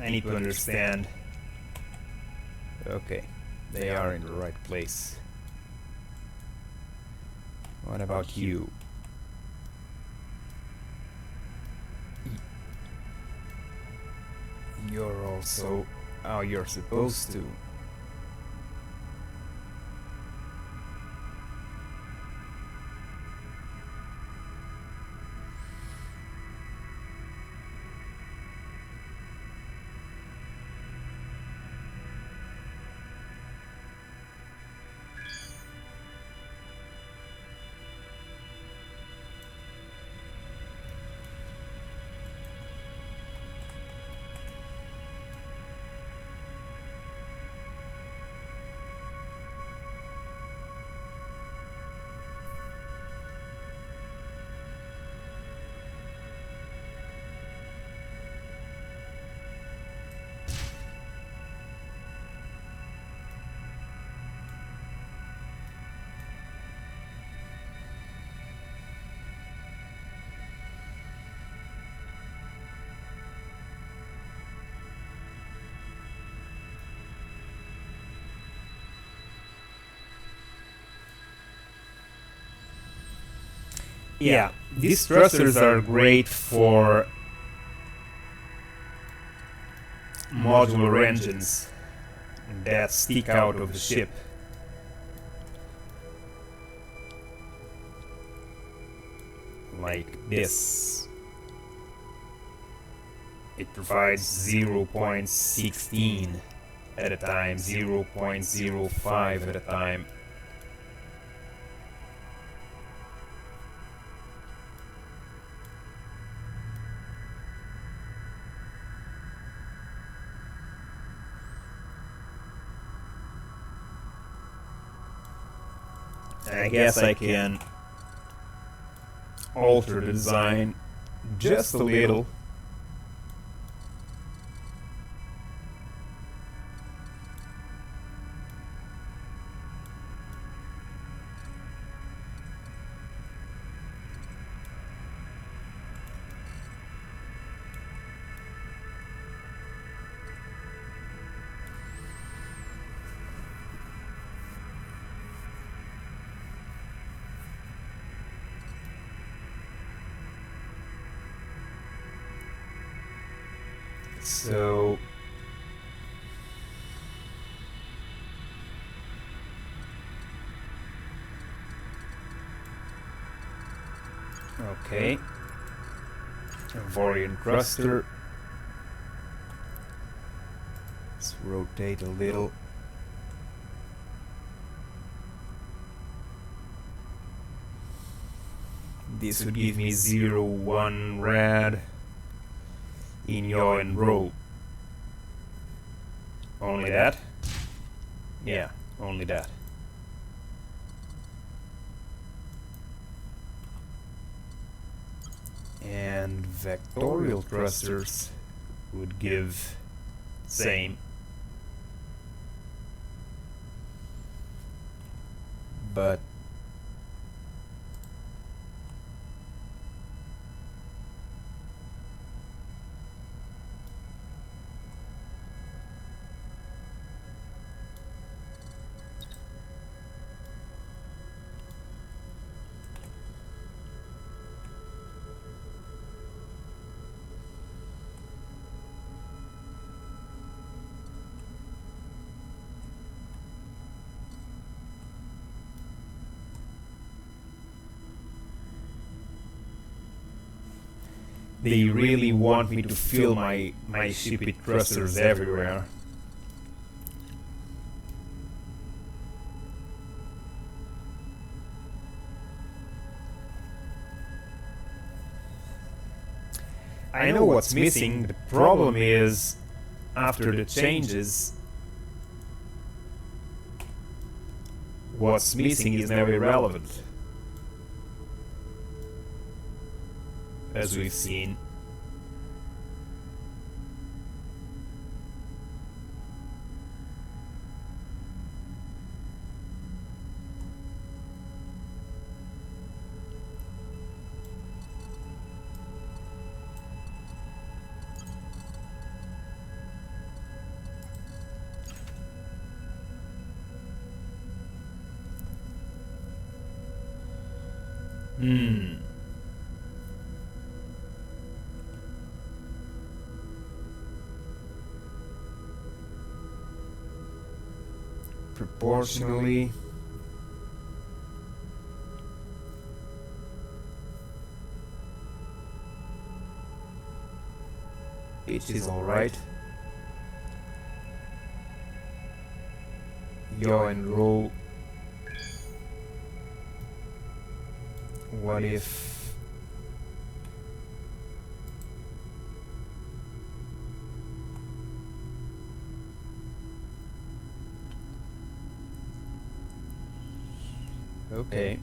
I need to understand. Okay, they are in the right place. What about you? You're also how you're supposed to. Yeah, these thrusters are great for modular engines that stick out of the ship. Like this. It provides 0.16 at a time, 0.05 at a time. I guess I can alter the design just a little. So okay, Avorion cluster. Let's rotate a little. this would give me 0, 1 red in yaw and roll. Only that? Yeah, only that. And vectorial thrusters would give same. But they really want me to fill my ship with thrusters everywhere. I know what's missing. The problem is, after the changes, what's missing is now irrelevant, as we've seen. Proportionally, it is alright. Yaw and roll. What if okay.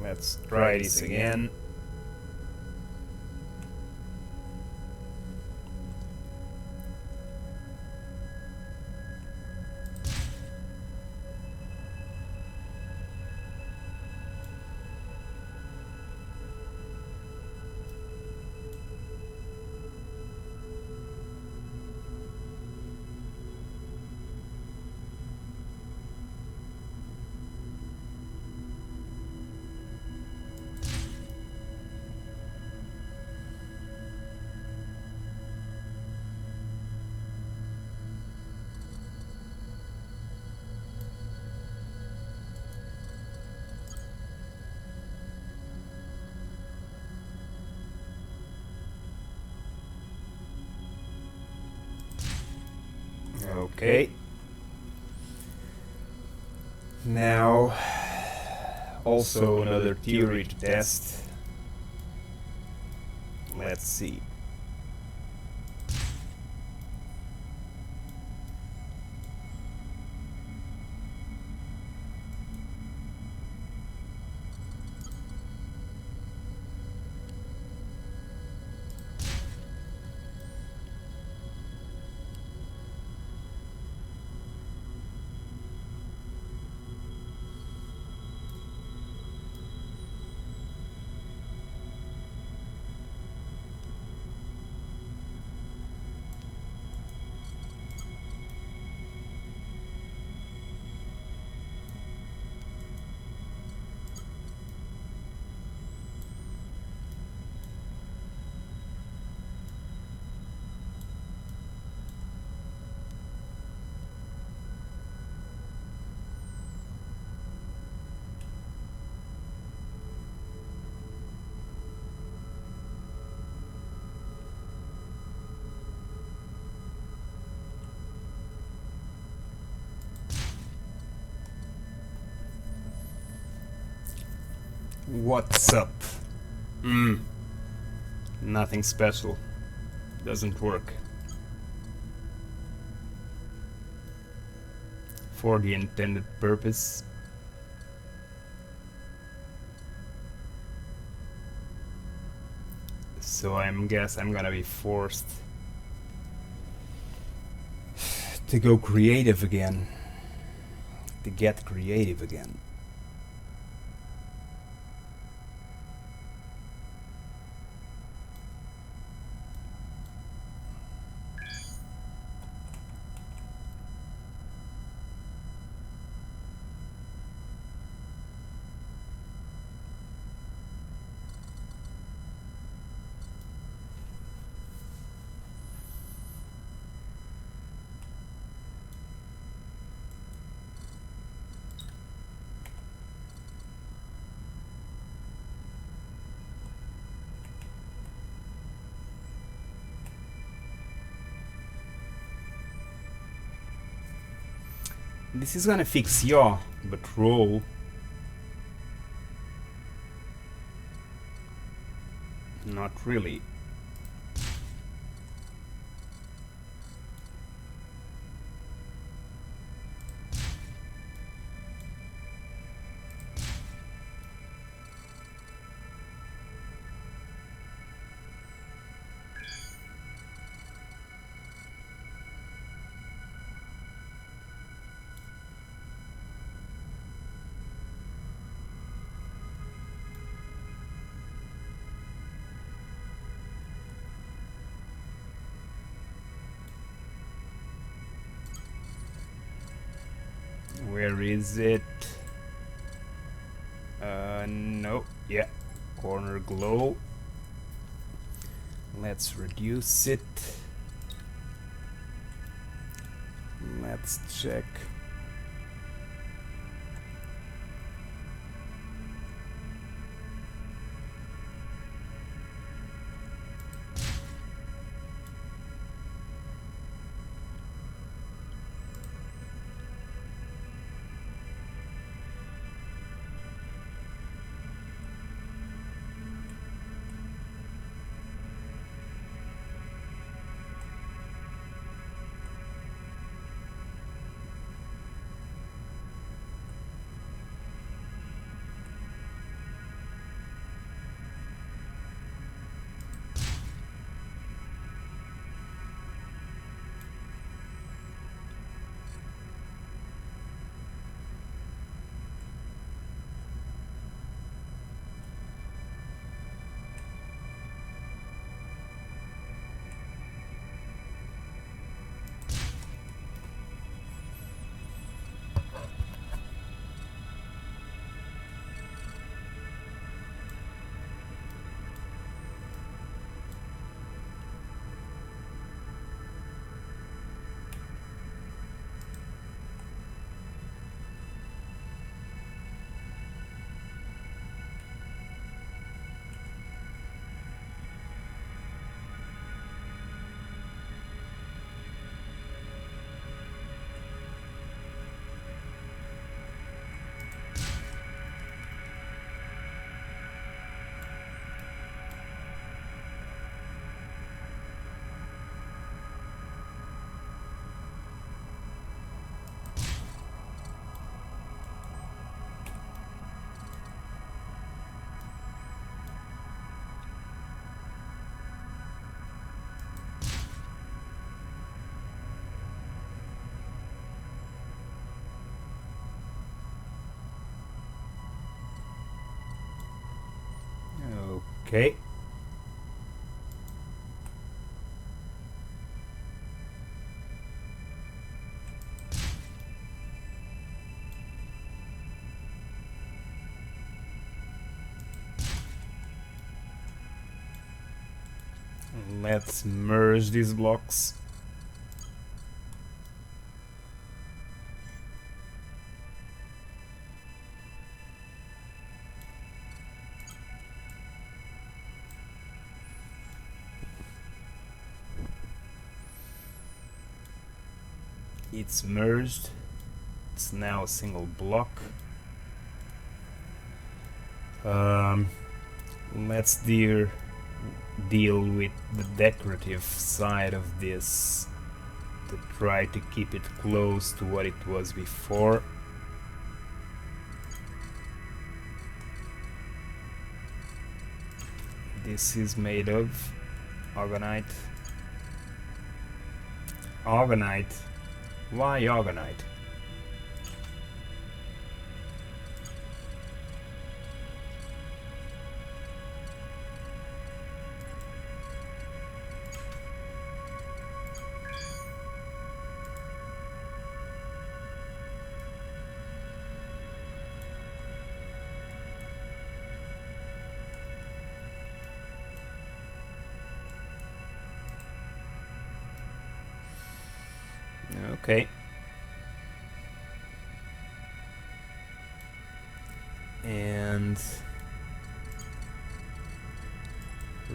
Let's try this again. Okay. Now, also another theory to test. Let's see. What's up? Nothing special. Doesn't work. For the intended purpose. So I guess I'm gonna be forced to go creative again. To get creative again. This is gonna fix yaw, but roll. Not really. Where is it? No. Yeah. Corner glow. Let's reduce it. Let's check. Okay. Let's merge these blocks. It's merged. It's now a single block. Let's deal with the decorative side of this to try to keep it close to what it was before. This is made of Orgonite. Orgonite? Why Orgonite? Okay. And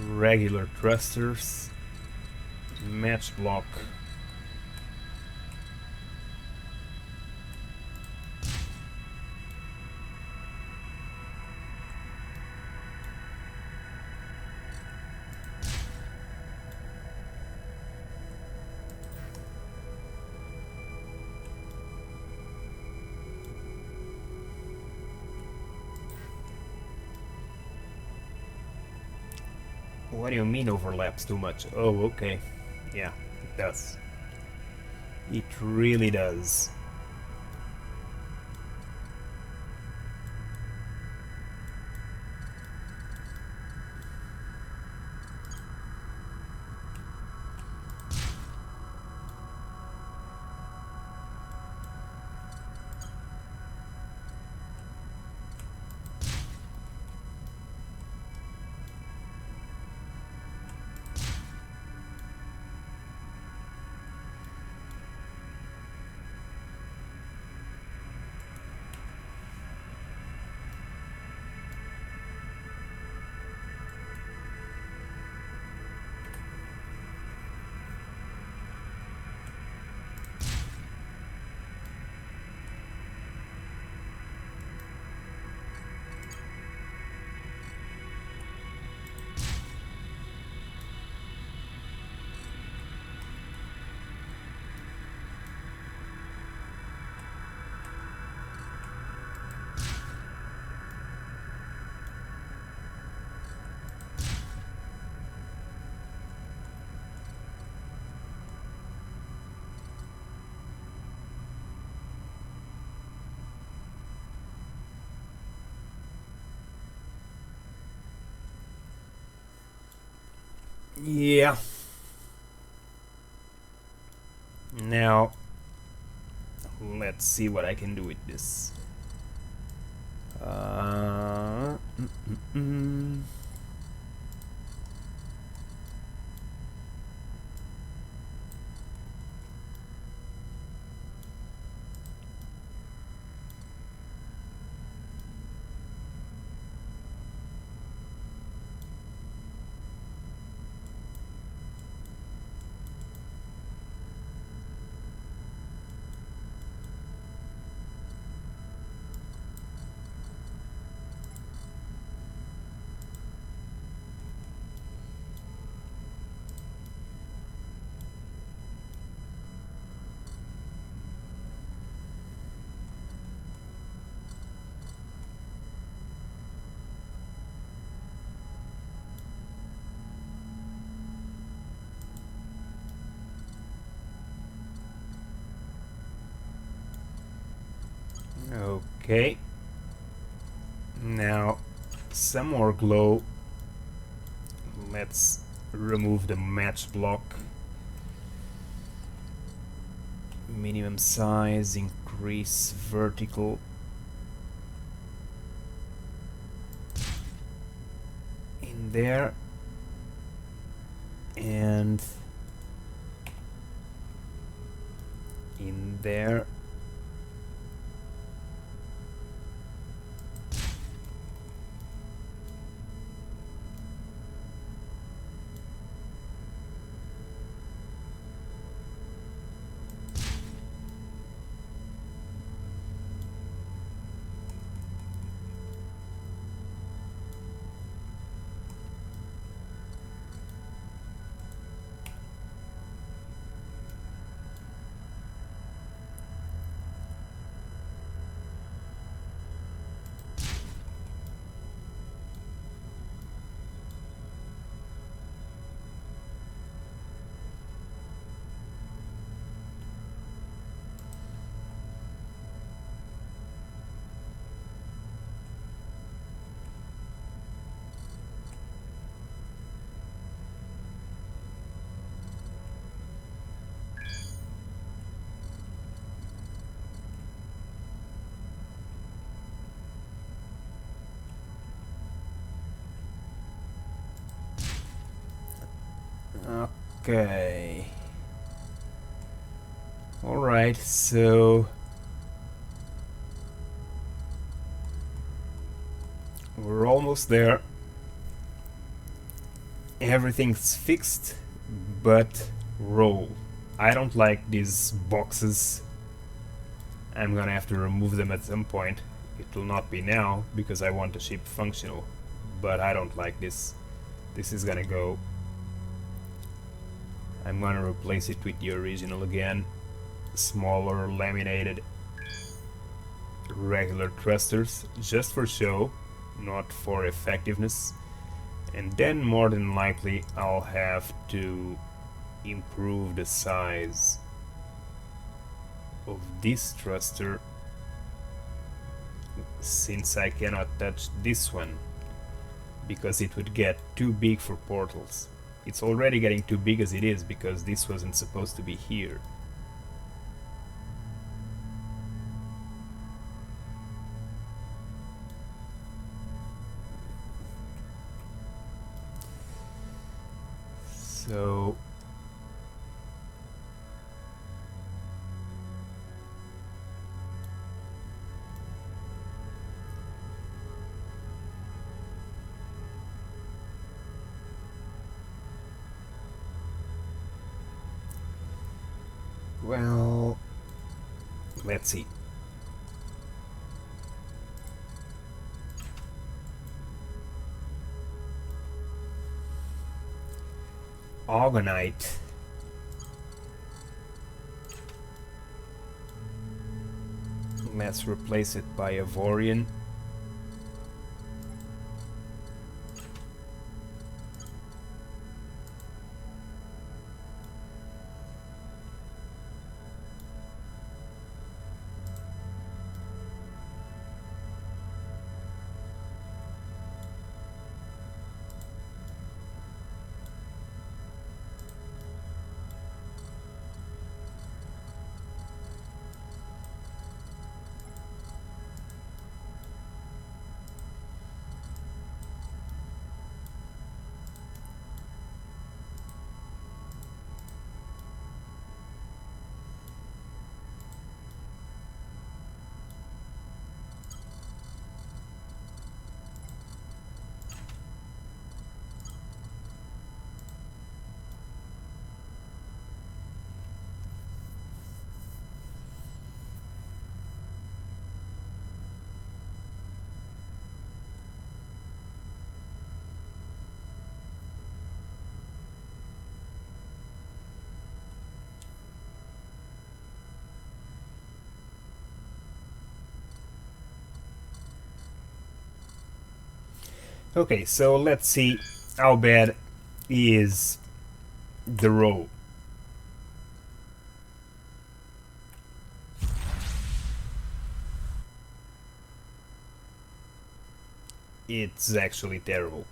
regular thrusters, match block. What do you mean overlaps too much? Oh, okay. Yeah, it does. It really does. Yeah. Now, let's see what I can do with this. Uh, mm, mm, mm. Okay. Now, some more glow Let's remove the match block. Minimum size, increase vertical. In there. And in there. Okay. Alright, so we're almost there. Everything's fixed, but roll. I don't like these boxes. I'm gonna have to remove them at some point. It will not be now, because I want the ship functional. But I don't like this. This is gonna go. I'm gonna replace it with the original again. Smaller, laminated, regular thrusters, just for show, not for effectiveness. And then more than likely I'll have to improve the size of this thruster, since I cannot touch this one, because it would get too big for portals. It's already getting too big as it is, because this wasn't supposed to be here. So well, let's see. Orgonite. Let's replace it by Avorion. Okay, so let's see how bad is the roll. It's actually terrible.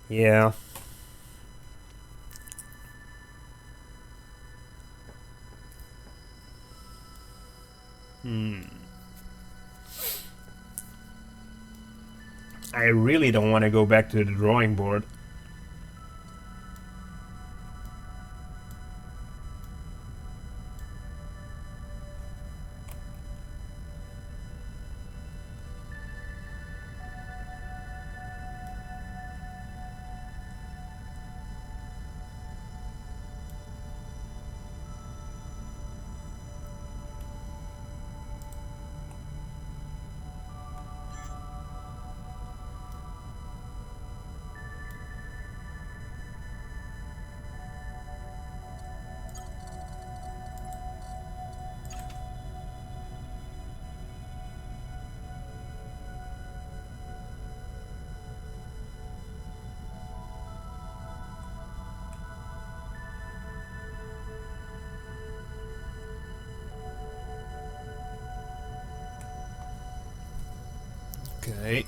Yeah. I really don't want to go back to the drawing board. Okay.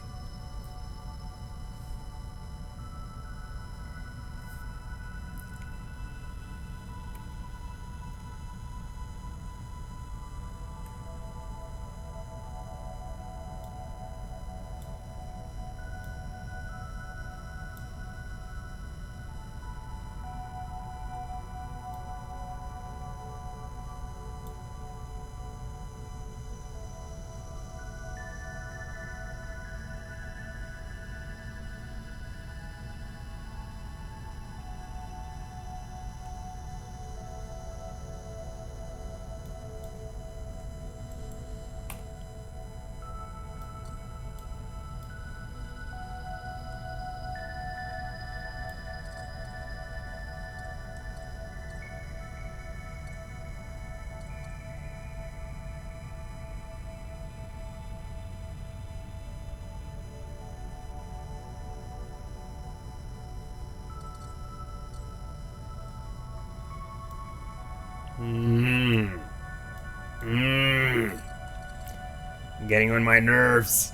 Getting on my nerves.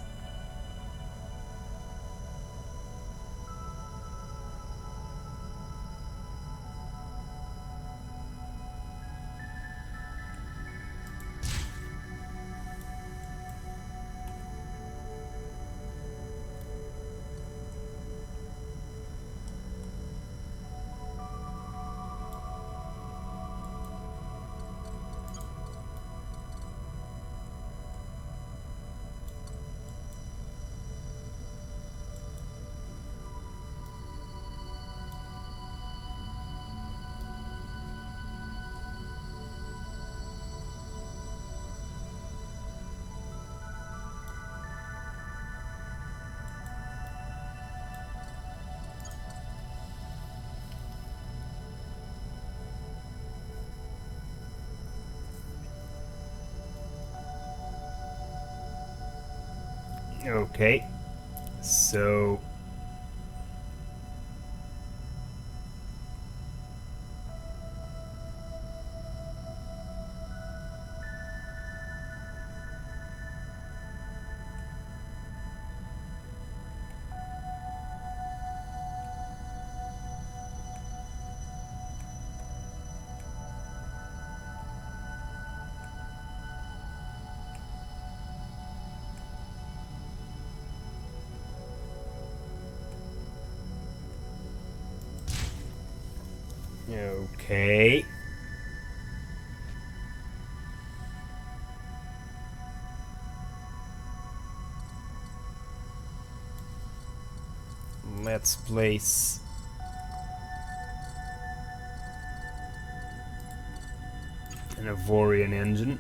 Okay, so okay. Let's place an Avorion engine.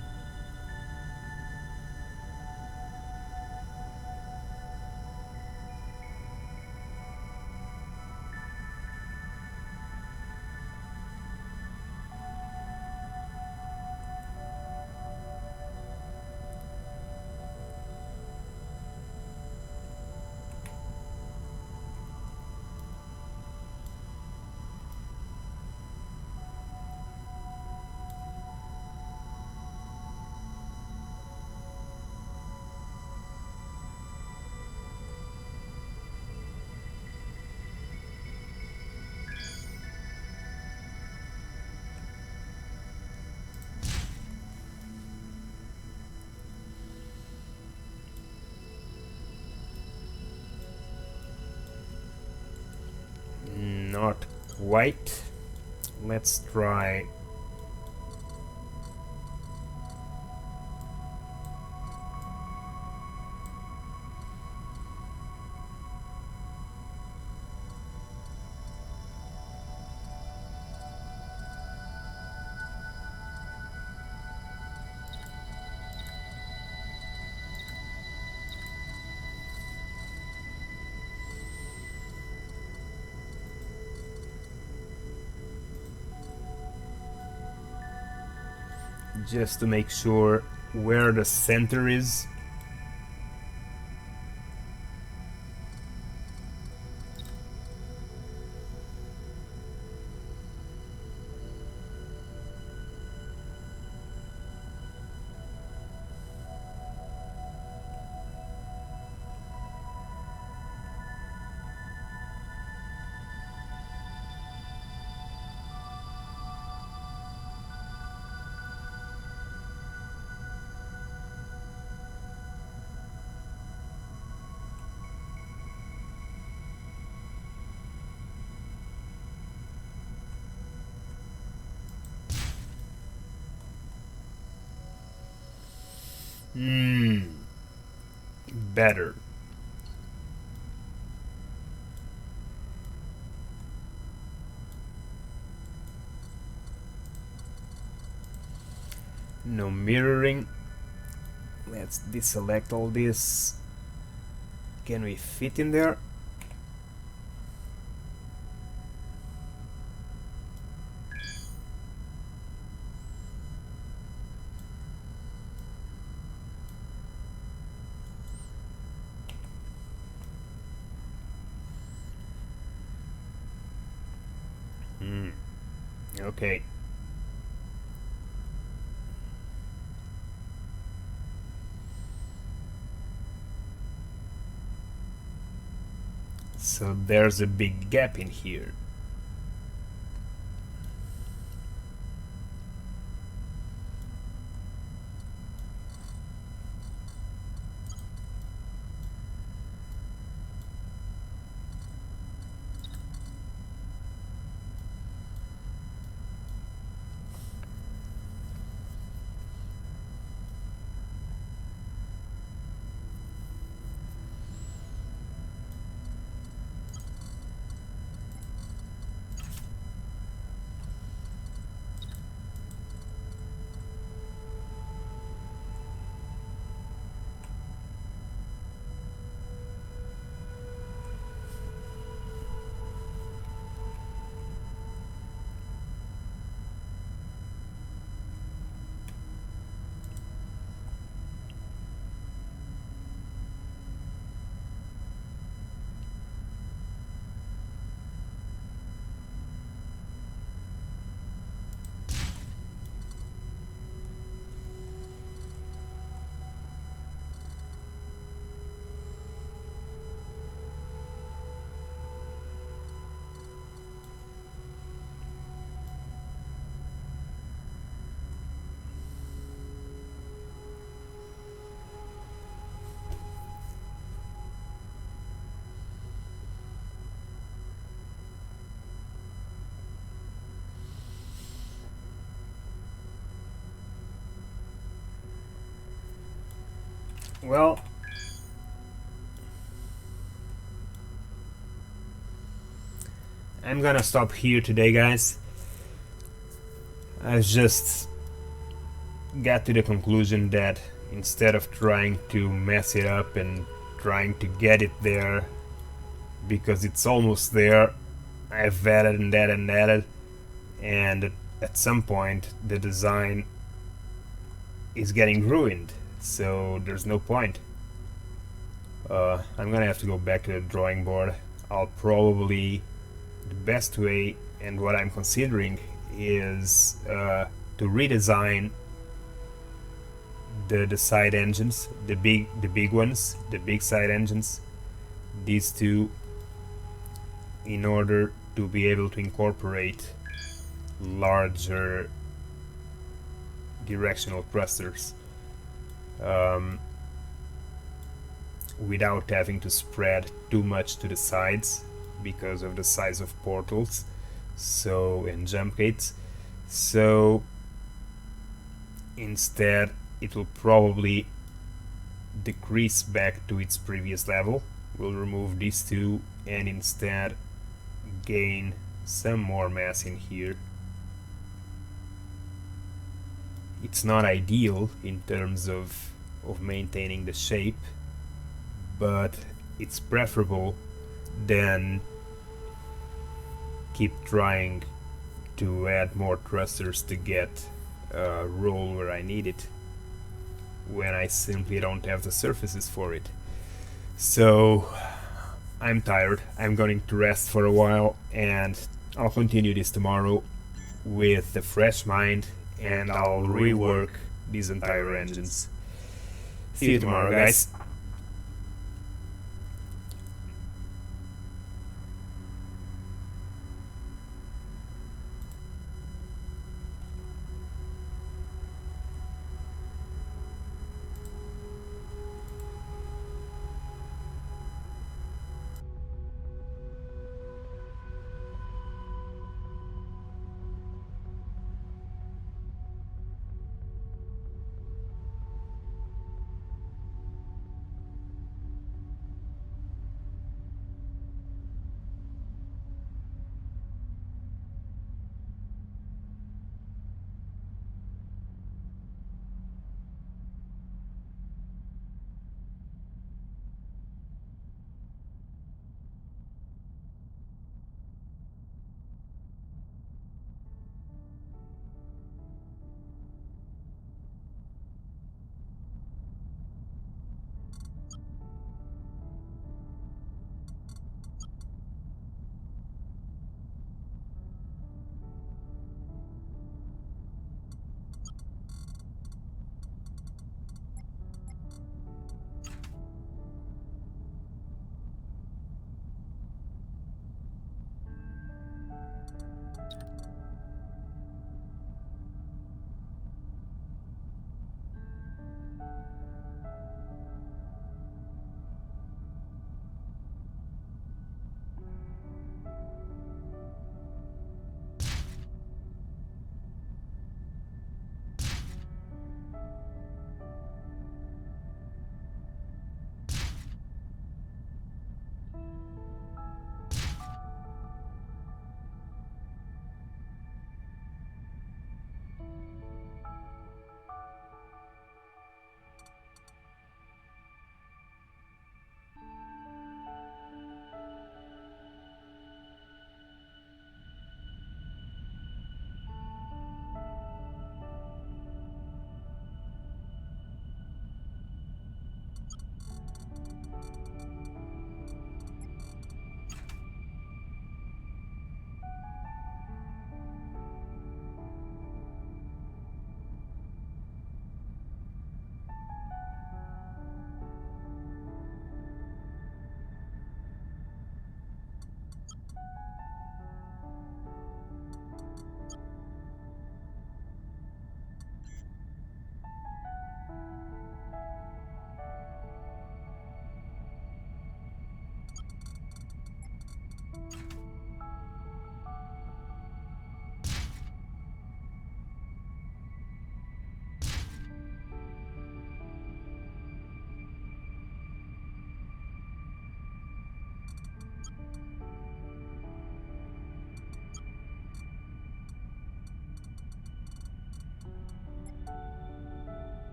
Not quite. Let's try. Just to make sure where the center is. Better. No mirroring. Let's deselect all this. Can we fit in there? Okay. So there's a big gap in here. Well, I'm gonna stop here today, guys. I just got to the conclusion that instead of trying to mess it up and trying to get it there because it's almost there, I've added and added and added, and at some point the design is getting ruined, so there's no point. I'm gonna have to go back to the drawing board. I'll probably, the best way and what I'm considering is to redesign the side engines, the big ones, the big side engines, these two, in order to be able to incorporate larger directional thrusters without having to spread too much to the sides, because of the size of portals, so, and jump gates. So instead it will probably decrease back to its previous level. We'll remove these two and instead gain some more mass in here. It's not ideal in terms of maintaining the shape, but it's preferable than keep trying to add more thrusters to get roll where I need it when I simply don't have the surfaces for it. So I'm tired, I'm going to rest for a while, and I'll continue this tomorrow with a fresh mind, and I'll rework these entire engines. See you tomorrow, guys.